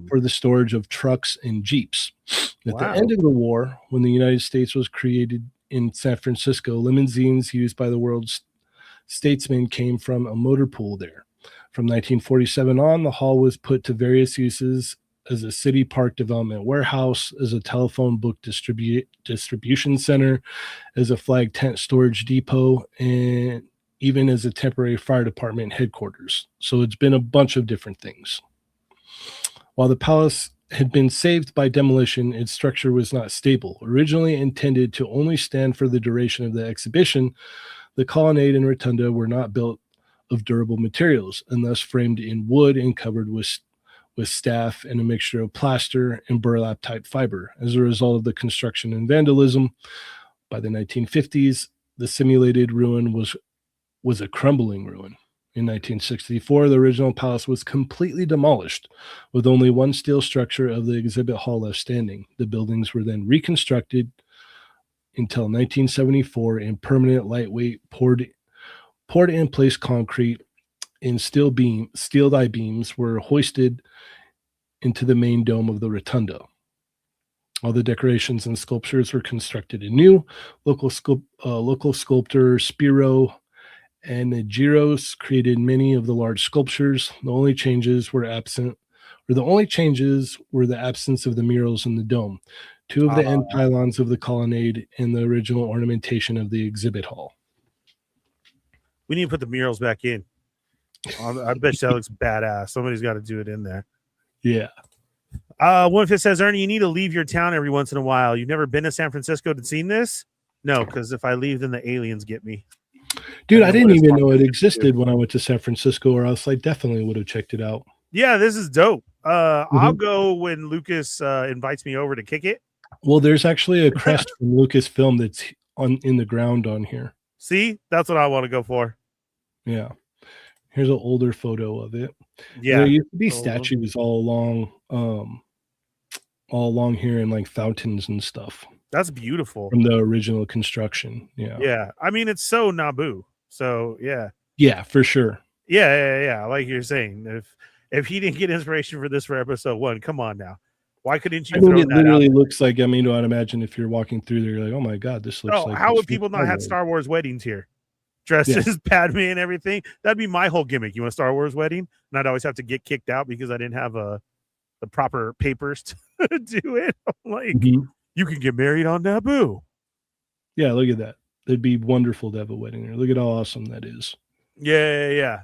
for the storage of trucks and jeeps. At the end of the war, when the United States was created in San Francisco, limousines used by the world's statesmen came from a motor pool there. From 1947 on, the hall was put to various uses as a city park development warehouse, as a telephone book distribution center, as a flag tent storage depot, and even as a temporary fire department headquarters. So it's been a bunch of different things. While the palace had been saved by demolition, its structure was not stable. Originally intended to only stand for the duration of the exhibition, the colonnade and rotunda were not built of durable materials, and thus framed in wood and covered with staff and a mixture of plaster and burlap type fiber. As a result of the construction and vandalism, by the 1950s, the simulated ruin was a crumbling ruin. In 1964, the original palace was completely demolished, with only one steel structure of the exhibit hall left standing. The buildings were then reconstructed until 1974 in permanent lightweight poured in place concrete and steel I-beams were hoisted into the main dome of the rotunda. All the decorations and sculptures were constructed anew. Local sculptor Spiro Anagiros created many of the large sculptures. The only changes were the absence of the murals in the dome, two of the end pylons of the colonnade, and the original ornamentation of the exhibit hall. We need to put the murals back in. I bet you that looks badass. Somebody's got to do it in there. Yeah. One Fifth says, Ernie, you need to leave your town every once in a while. You've never been to San Francisco to see this? No, because if I leave, then the aliens get me. Dude, I didn't even know it existed when I went to San Francisco, or else I definitely would have checked it out. Yeah, this is dope. I'll go when Lucas invites me over to kick it. Well, there's actually a crest from Lucasfilm that's in the ground on here. See, that's what I want to go for. Yeah. Here's an older photo of it. Yeah. There used to be statues all along here and like fountains and stuff. That's beautiful. From the original construction. Yeah. Yeah. I mean, it's so Naboo. So yeah. Yeah, for sure. Yeah. Like you're saying, if he didn't get inspiration for this for episode 1, come on now. Why couldn't you? I mean, it literally looks like, I mean, I'd imagine if you're walking through there, you're like, oh my God, this looks like. How would people not have Star Wars weddings here? Dressed as Padme and everything. That'd be my whole gimmick. You want a Star Wars wedding? And I'd always have to get kicked out because I didn't have the proper papers to do it. I'm like, you can get married on Naboo. Yeah, look at that. It'd be wonderful to have a wedding there. Look at how awesome that is. Yeah.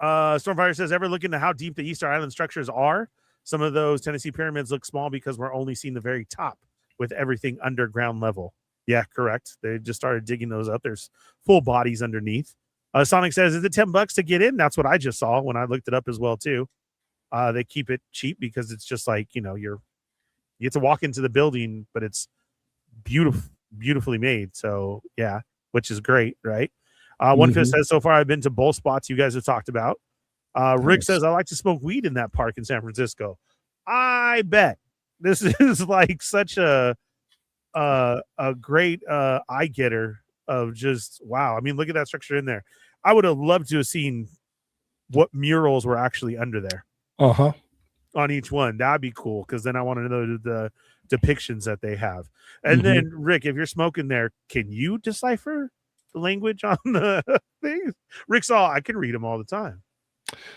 Stormfire says, ever look into how deep the Easter Island structures are? Some of those Tennessee pyramids look small because we're only seeing the very top with everything underground level. Yeah, correct. They just started digging those up. There's full bodies underneath. Sonic says, is it $10 to get in? That's what I just saw when I looked it up as well, too. They keep it cheap because it's just like, you get to walk into the building, but it's beautifully made. So, yeah, which is great, right? One Fifth says, so far I've been to both spots you guys have talked about. Rick says, I like to smoke weed in that park in San Francisco. I bet. This is like such a great eye getter of just wow. I mean, look at that structure in there. I would have loved to have seen what murals were actually under there. On each one. That'd be cool because then I want to know the depictions that they have. And then Rick, if you're smoking there, can you decipher the language on the things? Rick saw I can read them all the time.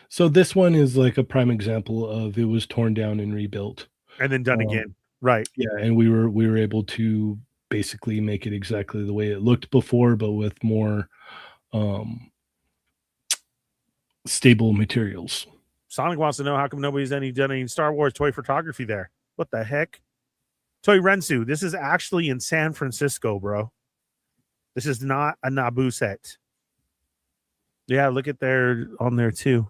So this one is like a prime example of it was torn down and rebuilt. And then done again. Right. Yeah, and we were able to basically make it exactly the way it looked before, but with more stable materials. Sonic wants to know how come nobody's done any Star Wars toy photography there. What the heck? Toy Rensu, this is actually in San Francisco, bro. This is not a Naboo set. Yeah, look at there on there too.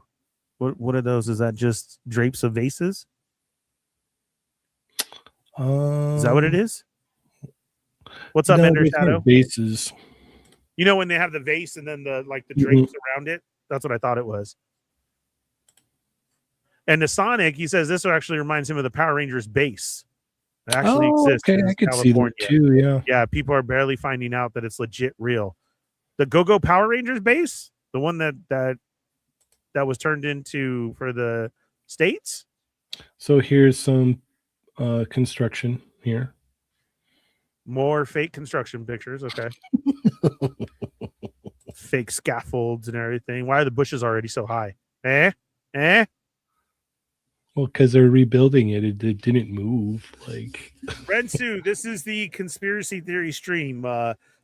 What are those? Is that just drapes of vases? Is that what it is? What's up, Ender Shadow? Vases. You know when they have the vase and then the drapes around it? That's what I thought it was. And the Sonic, he says this actually reminds him of the Power Rangers base. It actually exists. Okay, I could see that too. Yeah. Yeah, people are barely finding out that it's legit real. The Go-Go Power Rangers base, the one that was turned into for the States. So here's some construction here. More fake construction pictures. Okay. Fake scaffolds and everything. Why are the bushes already so high? Well, because they're rebuilding it. It didn't move. Like Rensu, this is the conspiracy theory stream.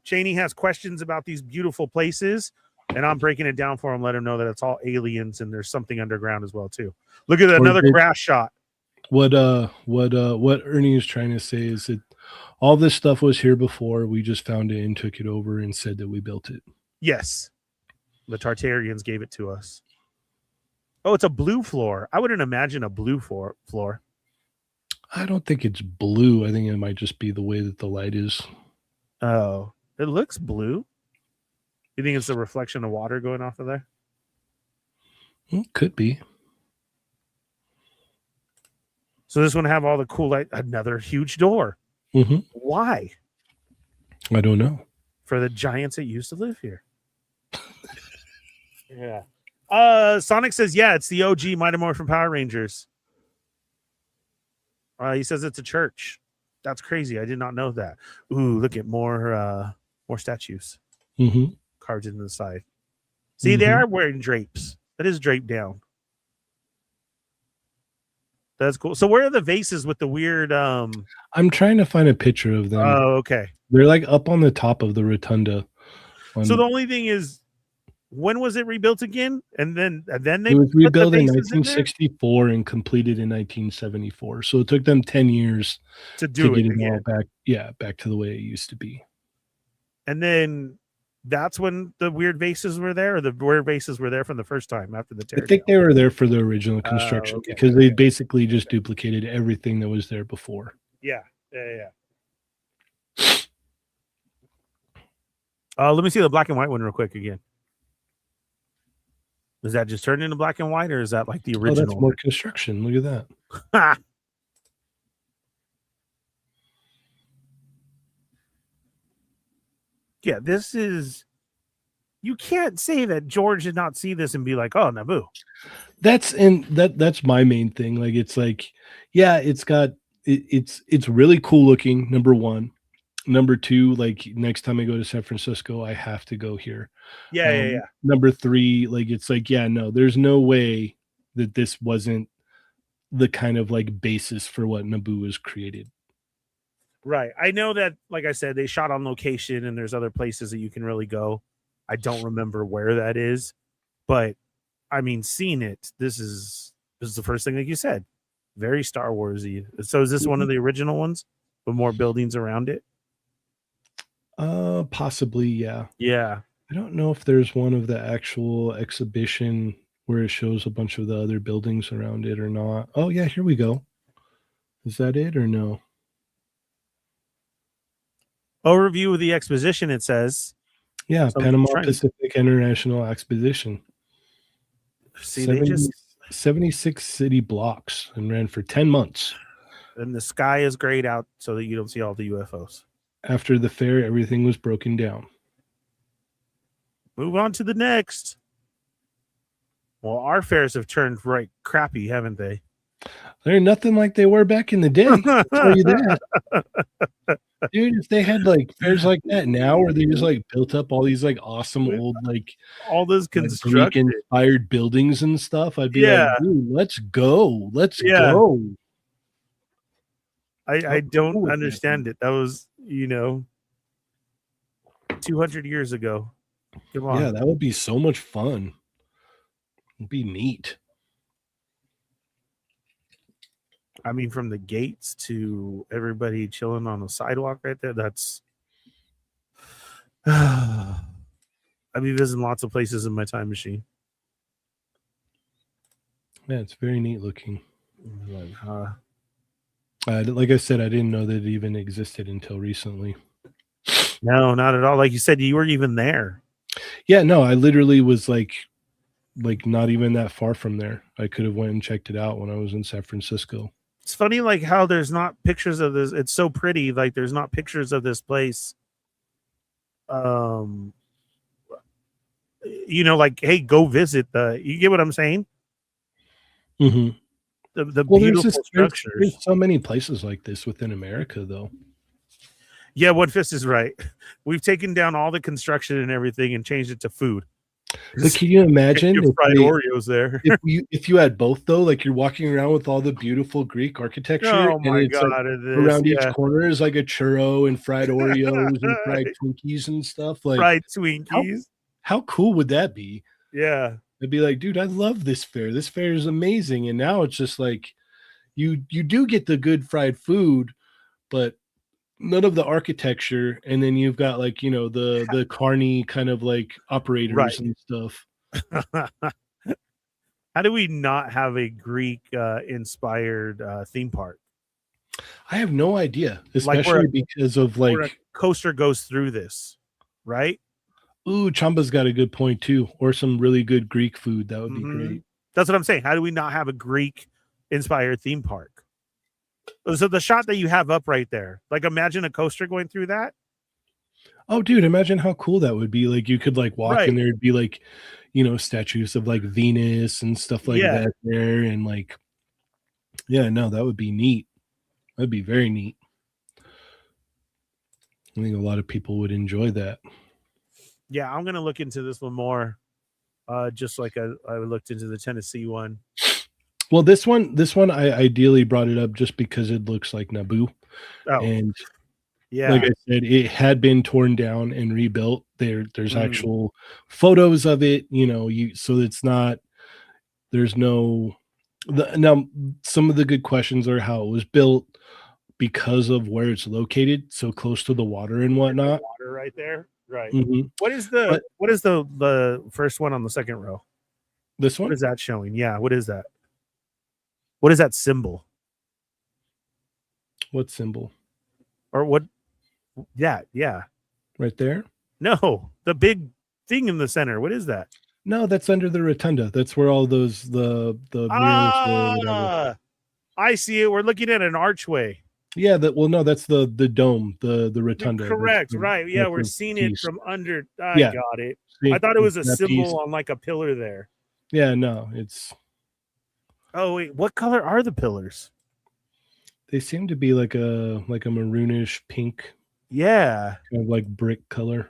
Cheney has questions about these beautiful places, and I'm breaking it down for him. Let him know that it's all aliens and there's something underground as well too. Look at another grass shot. What Ernie is trying to say is that all this stuff was here before. We just found it and took it over and said that we built it. Yes, the Tartarians gave it to us. Oh, it's a blue floor. I wouldn't imagine a blue floor. I don't think it's blue. I think it might just be the way that the light is. Oh, it looks blue. You think it's a reflection of water going off of there? Could be. So this one have all the cool light. Another huge door. Mm-hmm. Why? I don't know. For the giants that used to live here. Yeah. Sonic says, yeah, it's the OG Mighty Morphin Power Rangers. He says it's a church. That's crazy. I did not know that. Ooh, look at more statues. Mm-hmm. Carved into the side. See, they are wearing drapes. That is draped down. That's cool. So where are the vases with the weird I'm trying to find a picture of them. Oh, okay. They're like up on the top of the rotunda. So the only thing is, when was it rebuilt again? And then they it was rebuilt in 1964 and completed in 1974. So it took them 10 years to get it all back. Yeah, back to the way it used to be. And then that's when the weird vases were there, or the weird vases were there from the first time after the teardown? I think they were there for the original construction because they basically just duplicated everything that was there before. Yeah. Let me see the black and white one real quick again. Is that just turned into black and white, or is that like the original? That's more construction. Look at that. Yeah, this is. You can't say that George did not see this and be like, "Oh, Naboo." That's my main thing. Like, it's like, yeah, it's really cool looking. Number one. Number two, like next time I go to San Francisco, I have to go here. Yeah. Number three, like it's like, yeah, no, there's no way that this wasn't the kind of like basis for what Naboo was created. Right. I know that, like I said, they shot on location and there's other places that you can really go. I don't remember where that is, but I mean, seeing it, this is the first thing, like you said, very Star Warsy. So is this one of the original ones with more buildings around it? Possibly, yeah. Yeah. I don't know if there's one of the actual exhibition where it shows a bunch of the other buildings around it or not. Oh yeah, here we go. Is that it or no? Overview of the exposition, it says. Yeah, Panama Pacific International Exposition. See, 76 city blocks and ran for 10 months. And the sky is grayed out so that you don't see all the UFOs. After the fair, everything was broken down. Move on to the next. Well, our fairs have turned right crappy, haven't they? They're nothing like they were back in the day. I'll tell you that. Dude, if they had like fairs like that now, where they just like built up all these like awesome old like all those construction inspired buildings and stuff, I'd be like, dude, let's go. Let's go. I cool don't would that understand be? it. That was 200 years ago. Come Yeah, on. that would be so much fun. It'd be neat. I mean, from the gates to everybody chilling on the sidewalk right there. That's. I'd be visiting lots of places in my time machine. Yeah, it's very neat looking. Like, Like I said, I didn't know that it even existed until recently. no, not at all. Like you said, you were even there. Yeah, no, I literally was like not even that far from there. I could have went and checked it out when I was in San Francisco. It's funny, like how there's not pictures of this. It's so pretty. Like there's not pictures of this place. Um, like, hey, go visit the. You get what I'm saying? Hmm. The Well, beautiful there's structures. so many places like this within America, though. Yeah, One Fist is right. We've taken down all the construction and everything and changed it to food. But can you imagine You if fried Oreos there. if you had both though? Like you're walking around with all the beautiful Greek architecture, Oh and my it's like god, it is. around each Yeah. corner is like a churro and fried Oreos and fried Twinkies and stuff. Like Fried how Twinkies. how cool would that be? Yeah. I'd be like, dude, I love this fair. This fair is amazing. And now it's just like you do get the good fried food, but none of the architecture. And then you've got like, the carny kind of like operators Right. and stuff. How do we not have a Greek inspired theme park? I have no idea, Like especially because of where a like, coaster goes through this, right? ooh, Chamba's got a good point too, or some really good Greek food. That would be Mhm. great. That's what I'm saying. How do we not have a Greek inspired theme park? So the shot that you have up right there, like imagine a coaster going through that. Oh, dude, imagine how cool that would be. Like you could like walk and Right. there'd be like, statues of like Venus and stuff like Yeah. that there. And like, yeah, no, that would be neat. That'd be very neat. I think a lot of people would enjoy that. Yeah, I'm gonna look into this one more. Just like I looked into the Tennessee one. Well, this one, I ideally brought it up just because it looks like Naboo. Oh, And yeah. like I said, it had been torn down and rebuilt. There's Mm. actual photos of it, so it's not, there's no, now some of the good questions are how it was built because of where it's located, so close to the water and whatnot. Water right there. Right. Mhm. What is the But what is the first one on the second row? this What one, is that showing? Yeah, what is that? What is that symbol? what symbol? Or what? Yeah. Right there? No, the big thing in the center. What is that? No, that's under the rotunda. That's where all those the murals were or whatever. I see it. We're looking at an archway. Yeah, no, that's the dome, the rotunda. Correct. Right. Yeah, That's we're the seeing it piece. from under. I Yeah, got it. see, I thought it was a that piece. symbol on like a pillar there. Yeah, no, Oh wait, what color are the pillars? they seem to be like a maroonish pink, Yeah. kind of like brick color.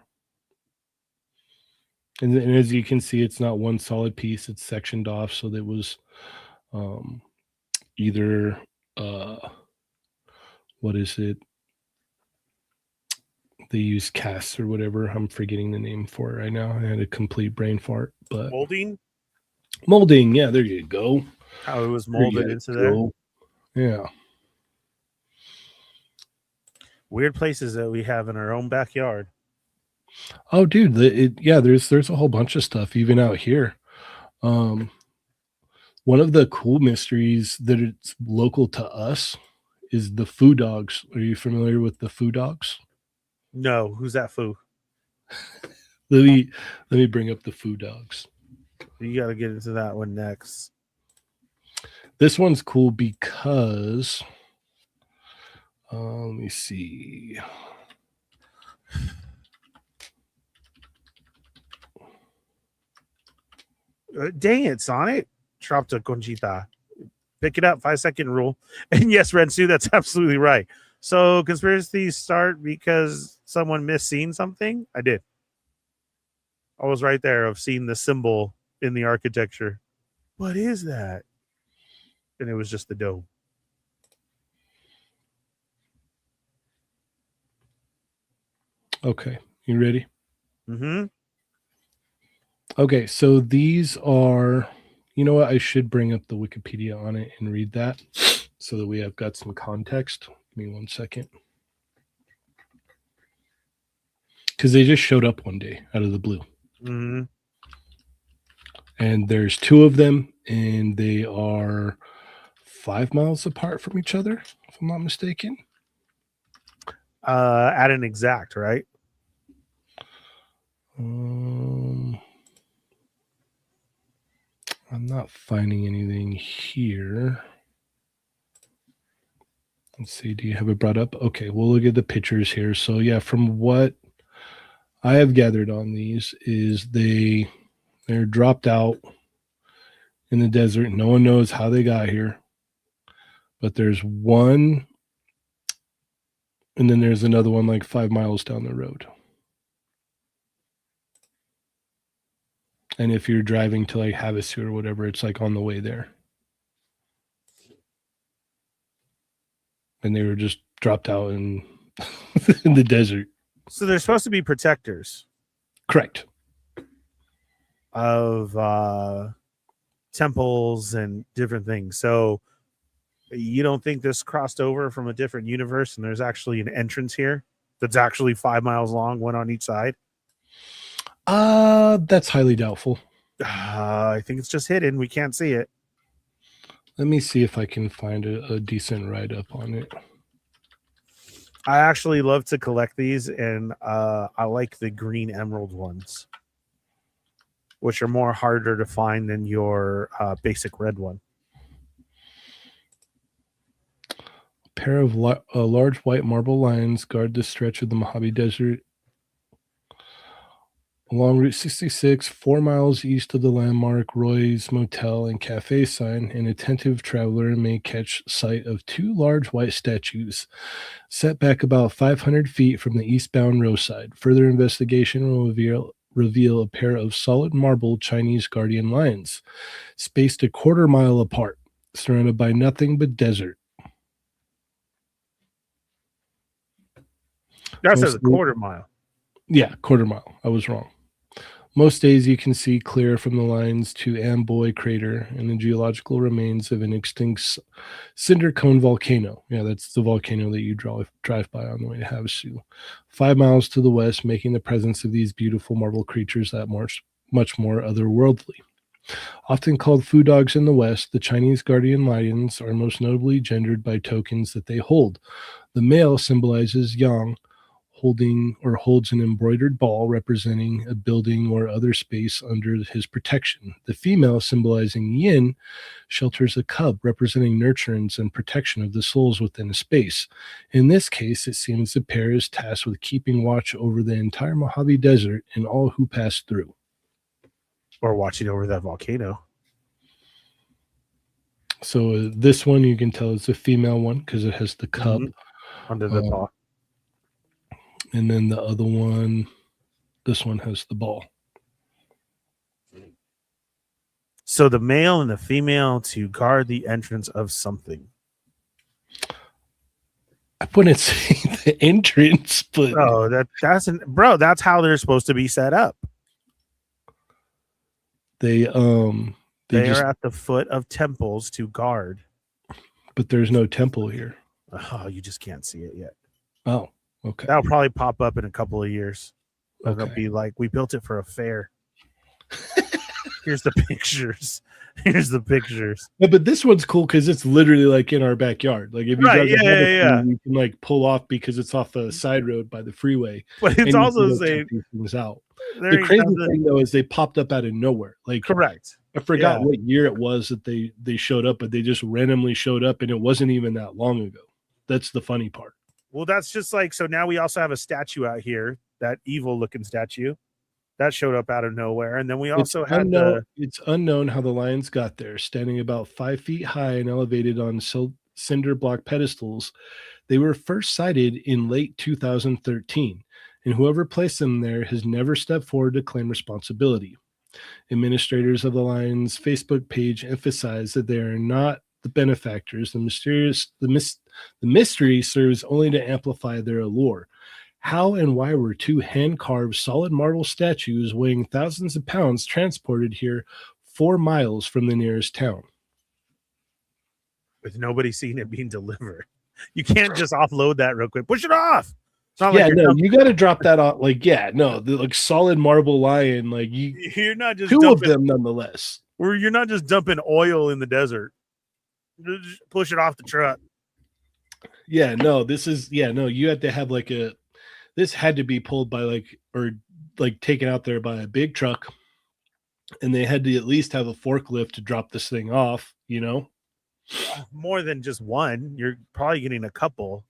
And as you can see, it's not one solid piece; it's sectioned off, so that was um, either what is it? They use casts or whatever. I'm forgetting the name for it right now. I had a complete brain fart, but Molding. molding. Yeah, there you go. How it was There you molded into there. go. Yeah. Weird places that we have in our own backyard. Oh, dude, there's a whole bunch of stuff even out here. Um, one of the cool mysteries that it's local to us is the foo dogs. Are you familiar with the foo dogs? No, who's that foo? Let me bring up the foo dogs. You got to get into that one next. This one's cool because let me see. Dang it, Sonic. Dropped a Conchita. Pick it up, 5-second rule. And yes, Rensu, that's absolutely right. So conspiracies start because someone missed seeing something? I did. I was right there of seeing the symbol in the architecture. What is that? And it was just the dome. Okay, you ready? Mm-hmm. Okay, so these are, you know what? I should bring up the Wikipedia on it and read that so that we have got some context. Give me 1 second. Because they just showed up one day out of the blue. Mm-hmm. And there's two of them, and they are 5 miles apart from each other, if I'm not mistaken. At an exact, right? I'm not finding anything here. Let's see. Do you have it brought up? Okay, we'll look at the pictures here. So yeah, from what I have gathered on these is they're dropped out in the desert. No one knows how they got here. But there's one, and then there's another one like 5 miles down the road. And if you're driving to like Havasu or whatever, it's like on the way there. And they were just dropped out in in the desert. So they're supposed to be protectors Correct. of temples and different things. So you don't think this crossed over from a different universe and there's actually an entrance here that's actually 5 miles long, one on each side? That's highly doubtful. I think it's just hidden. We can't see it. Let me see if I can find a decent write-up on it. I actually love to collect these, and I like the green emerald ones, which are more harder to find than your basic red one. A pair of large white marble lions guard the stretch of the Mojave Desert along Route 66, 4 miles east of the landmark Roy's Motel and Cafe sign. An attentive traveler may catch sight of two large white statues set back about 500 feet from the eastbound roadside. Further investigation will reveal a pair of solid marble Chinese guardian lions, spaced a quarter mile apart, surrounded by nothing but desert. That says a quarter mile. Yeah, quarter mile. I was wrong. Most days you can see clear from the lines to Amboy Crater and the geological remains of an extinct cinder cone volcano. Yeah, that's the volcano that you drive by on the way to Havasu. 5 miles to the west, making the presence of these beautiful marble creatures that much more otherworldly. Often called food dogs in the West, the Chinese guardian lions are most notably gendered by tokens that they hold. The male symbolizes Yang, holds an embroidered ball representing a building or other space under his protection. The female, symbolizing Yin, shelters a cub representing nurturance and protection of the souls within a space. In this case, it seems the pair is tasked with keeping watch over the entire Mojave Desert and all who pass through. Or watching over that volcano. So this one you can tell is a female one because it has the cub under the paw. And then the other one, this one has the ball. So the male and the female to guard the entrance of something. I wouldn't say the entrance, but that's how they're supposed to be set up. They are at the foot of temples to guard. But there's no temple here. Oh, you just can't see it yet. Oh, okay. That'll probably pop up in a couple of years. Okay. It'll be like, we built it for a fair. Here's the pictures. Here's the pictures. Yeah, but this one's cool because it's literally like in our backyard. Like if you right, you can like pull off because it's off the side road by the freeway. But it's also saying things out. The crazy thing though is they popped up out of nowhere. Like correct. I forgot what year it was that they showed up, but they just randomly showed up, and it wasn't even that long ago. That's the funny part. Well, that's just like, so now we also have a statue out here, that evil looking statue that showed up out of nowhere. And then we also it's unknown how the lions got there, standing about 5 feet high and elevated on cinder block pedestals. They were first sighted in late 2013, and whoever placed them there has never stepped forward to claim responsibility. Administrators of the Lions Facebook page emphasize that they are not the benefactors. The mystery serves only to amplify their allure. How and why were two hand-carved solid marble statues weighing thousands of pounds transported here 4 miles from the nearest town? With nobody seeing it being delivered. You can't just offload that real quick. Push it off. It's not Yeah, like no, you got to drop that off. Like, yeah, no, the like solid marble lion, like you're not just two of dumping, them nonetheless. or you're not just dumping oil in the desert. Just push it off the truck. Yeah, no, you had to have like this had to be pulled by like taken out there by a big truck, and they had to at least have a forklift to drop this thing off, More than just one. You're probably getting a couple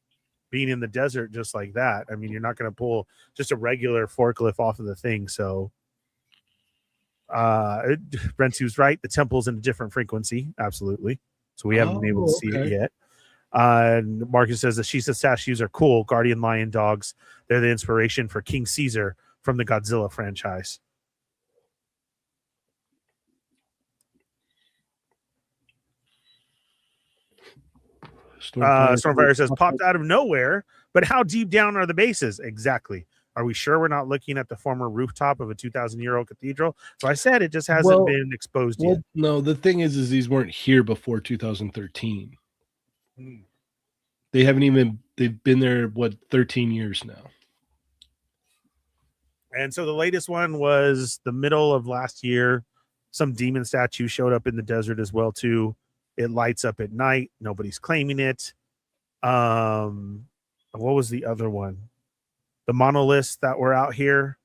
being in the desert just like that. I mean, you're not going to pull just a regular forklift off of the thing. So Brentu's right. The temple's in a different frequency. Absolutely. So we haven't been able to see it yet. Marcus says the Shisa statues are cool. Guardian lion dogs. They're the inspiration for King Caesar from the Godzilla franchise. Stormfire says popped out of nowhere, but how deep down are the bases? Exactly. Are we sure we're not looking at the former rooftop of a 2,000-year-old cathedral? So I said it just hasn't been exposed yet. No, the thing is these weren't here before 2013. They've been there, 13 years now. And so the latest one was the middle of last year. Some demon statue showed up in the desert as well, too. It lights up at night. Nobody's claiming it. What was the other one? The monoliths that were out here.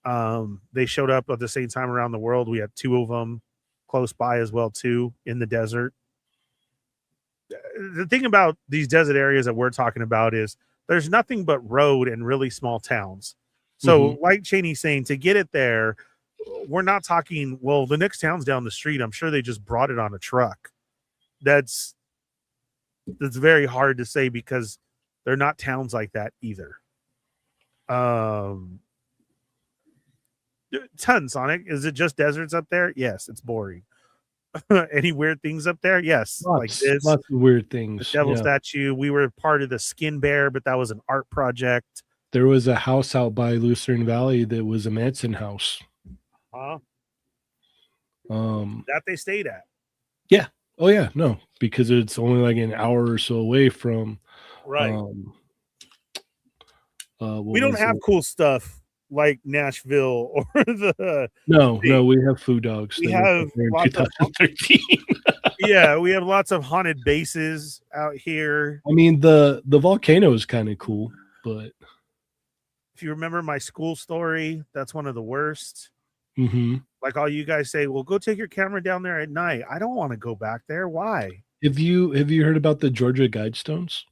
They showed up at the same time around the world. We had 2 of them close by as well, too, in the desert. The thing about these desert areas that we're talking about is there's nothing but road and really small towns. So like Cheney's saying, to get it there, we're not talking, well, the next town's down the street. I'm sure they just brought it on a truck. That's very hard to say because they're not towns like that either. Tons, Sonic. Is it just deserts up there? Yes, it's boring. Any weird things up there? Yes, like this. Lots of weird things. The devil statue. We were part of the Skin Bear, but that was an art project. There was a house out by Lucerne Valley that was a Manson house. That they stayed at. Yeah. Oh yeah. No, because it's only like an hour or so away from. Right. We don't have cool stuff like Nashville or the. No, we have food dogs. We have lots of 2013. Yeah, we have lots of haunted bases out here. I mean, the volcano is kind of cool, but if you remember my school story, that's one of the worst. Like all you guys say, well, go take your camera down there at night. I don't want to go back there. Why? Have you heard about the Georgia Guidestones?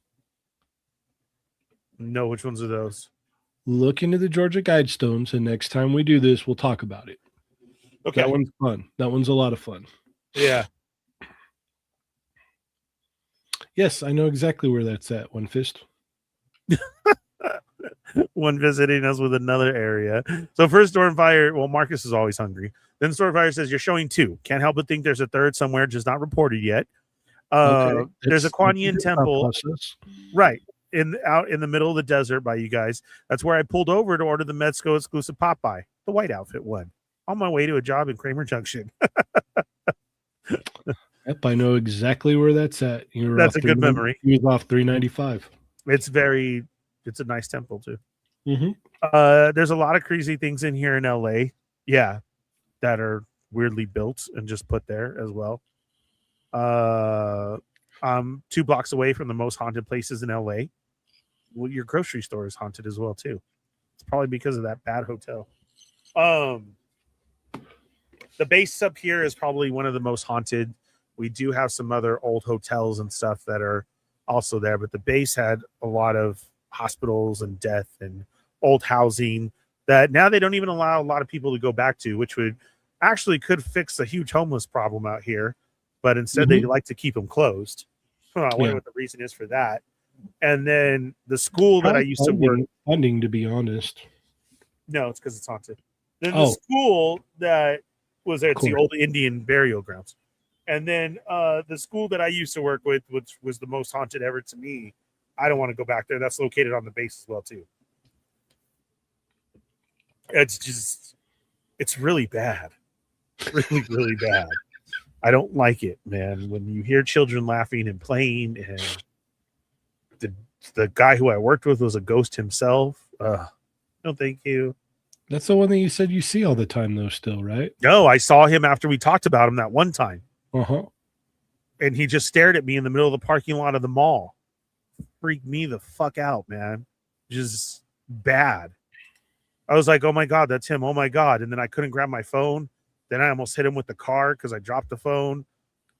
No, which ones are those? Look into the Georgia Guidestones, and next time we do this, we'll talk about it. Okay. That one's fun. That one's a lot of fun. Yeah. Yes, I know exactly where that's at, One Fist. One visiting us with another area. So first Stormfire, well, Marcus is always hungry. Then Stormfire says, you're showing 2. Can't help but think there's a third somewhere, just not reported yet. Okay. There's a Kuan Yin temple. Right. Out in the middle of the desert by you guys. That's where I pulled over to order the Metzco exclusive Popeye, the white outfit one, on my way to a job in Kramer Junction. Yep, I know exactly where that's at. That's a good memory. He was off 395. It's a nice temple too. There's a lot of crazy things in here in LA. Yeah, that are weirdly built and just put there as well. 2 blocks away from the most haunted places in LA. Well, your grocery store is haunted as well too. It's probably because of that bad hotel. The base up here is probably one of the most haunted. We do have some other old hotels and stuff that are also there, but the base had a lot of hospitals and death and old housing that now they don't even allow a lot of people to go back to, which would actually could fix a huge homeless problem out here. But instead they like to keep them closed. I wonder what the reason is for that. And then the school that I used to work funding, to be honest. No, it's because it's haunted. Then the school that was there, it's the old Indian burial grounds. And then the school that I used to work with, which was the most haunted ever to me, I don't want to go back there. That's located on the base as well too. It's really bad. Really, really bad. I don't like it, man. When you hear children laughing and playing, and the guy who I worked with was a ghost himself. No, thank you. That's the one that you said you see all the time, though. Still, right? No, I saw him after we talked about him that one time, And he just stared at me in the middle of the parking lot of the mall. Freaked me the fuck out, man. Just bad. I was like, oh my God, that's him. Oh my God. And then I couldn't grab my phone. Then I almost hit him with the car because I dropped the phone.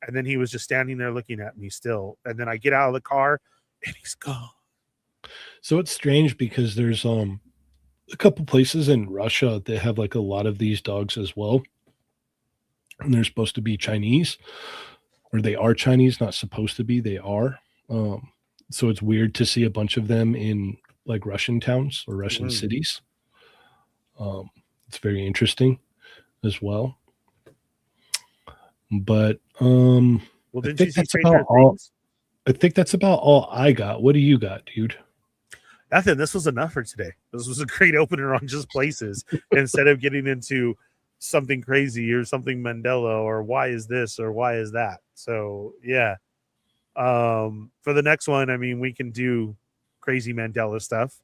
And then he was just standing there looking at me still. And then I get out of the car and he's gone. So it's strange because there's a couple places in Russia that have like a lot of these dogs as well. And they're supposed to be Chinese, or they are Chinese, not supposed to be, they are. So it's weird to see a bunch of them in like Russian towns or Russian cities. It's very interesting as well. But well, didn't you see Stranger Things? I think that's about all I got. What do you got, dude? Nothing. This was enough for today. This was a great opener on just places instead of getting into something crazy or something Mandela or why is this or why is that. So yeah. For the next one, I mean, we can do crazy Mandela stuff.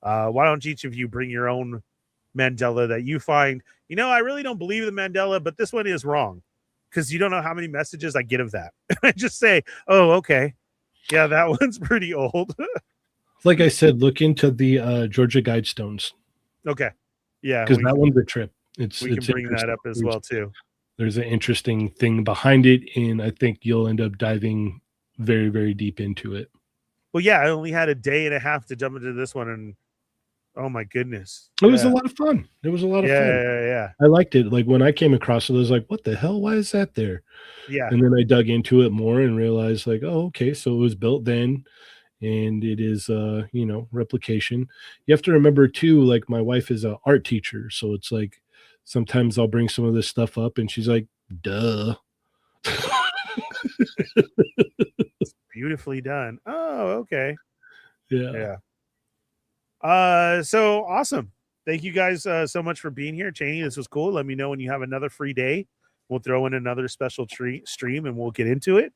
Why don't each of you bring your own Mandela that you find, I really don't believe in Mandela, but this one is wrong, because you don't know how many messages I get of that. I just say, oh, okay. Yeah, that one's pretty old. Like I said, look into the Georgia Guidestones. Okay. Yeah. Because that one's a trip. We can bring that up as well, too. There's an interesting thing behind it, and I think you'll end up diving very, very deep into it. Well, yeah, I only had a day and a half to jump into this one, and oh my goodness. It was a lot of fun. It was a lot of fun. Yeah. I liked it. Like when I came across it, I was like, what the hell? Why is that there? Yeah. And then I dug into it more and realized like, oh, okay. So it was built then, and it is replication. You have to remember too, like my wife is an art teacher. So it's like sometimes I'll bring some of this stuff up and she's like, duh. Beautifully done. Oh, okay. Yeah. So awesome. Thank you guys so much for being here. Cheney, this was cool. Let me know when you have another free day. We'll throw in another special stream and we'll get into it.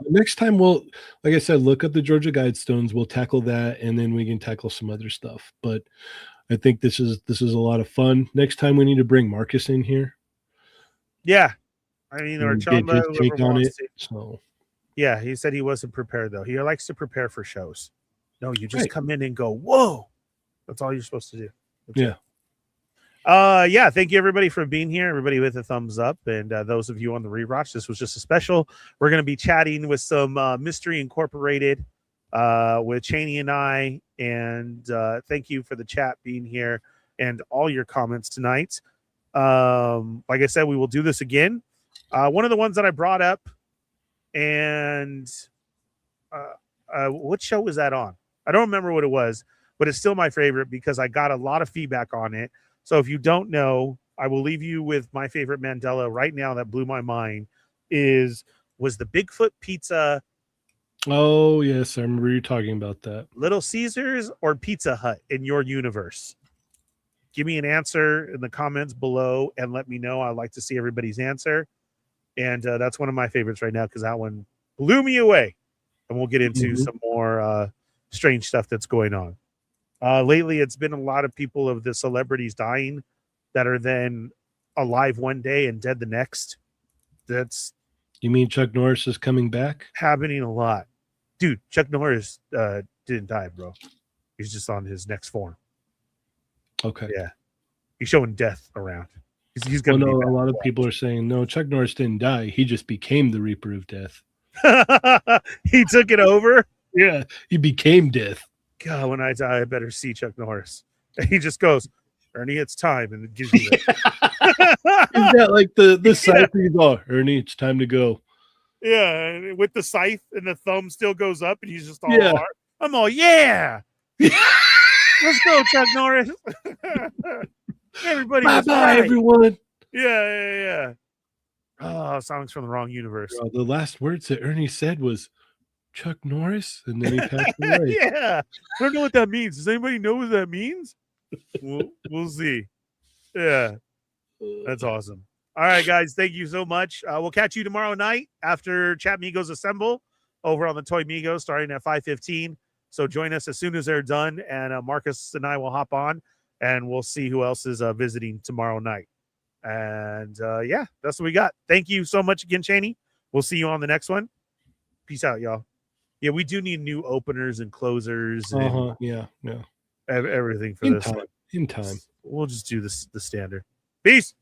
Next time we'll, like I said, look up the Georgia Guidestones. We'll tackle that, and then we can tackle some other stuff. But I think this is a lot of fun. Next time we need to bring Marcus in here. Yeah. I mean, or Chamba, take on it. So yeah, he said he wasn't prepared though. He likes to prepare for shows. No, you just come in and go, whoa. That's all you're supposed to do. Yeah. Thank you everybody for being here. Everybody with a thumbs up, and those of you on the rewatch, this was just a special. We're going to be chatting with some Mystery Incorporated with Cheney and I, and thank you for the chat being here and all your comments tonight. Like I said, we will do this again. One of the ones that I brought up, and what show was that on? I don't remember what it was, but it's still my favorite because I got a lot of feedback on it. So if you don't know, I will leave you with my favorite Mandela right now that blew my mind was the Bigfoot Pizza. Oh, yes. I remember you talking about that. Little Caesars or Pizza Hut in your universe? Give me an answer in the comments below and let me know. I'd like to see everybody's answer. And that's one of my favorites right now because that one blew me away. And we'll get into some more strange stuff that's going on. Lately, it's been a lot of people of the celebrities dying that are then alive one day and dead the next. You mean Chuck Norris is coming back? Happening a lot. Dude, Chuck Norris didn't die, bro. He's just on his next form. Okay. Yeah. He's showing death around. He's going to be a lot of people are saying, no, Chuck Norris didn't die. He just became the Reaper of Death. He took it over? Yeah, he became death. God, when I die, I better see Chuck Norris. And he just goes, Ernie, it's time, and it gives you that. Is that like the scythe? Oh, Ernie, it's time to go. Yeah, with the scythe and the thumb still goes up, and he's just all hard. I'm all, yeah. Let's go, Chuck Norris. Everybody, bye, everyone. Yeah. Oh, songs from the wrong universe. The last words that Ernie said was, Chuck Norris, and then he passed away. Yeah, I don't know what that means. Does anybody know what that means? We'll see. Yeah, that's awesome. All right, guys, thank you so much. We'll catch you tomorrow night after Chat Migos Assemble over on the Toy Migos, starting at 5:15. So join us as soon as they're done, and Marcus and I will hop on, and we'll see who else is visiting tomorrow night. And yeah, that's what we got. Thank you so much again, Cheney. We'll see you on the next one. Peace out, y'all. Yeah, we do need new openers and closers and Yeah. everything for In this time. one. In time. We'll just do this the standard. Peace.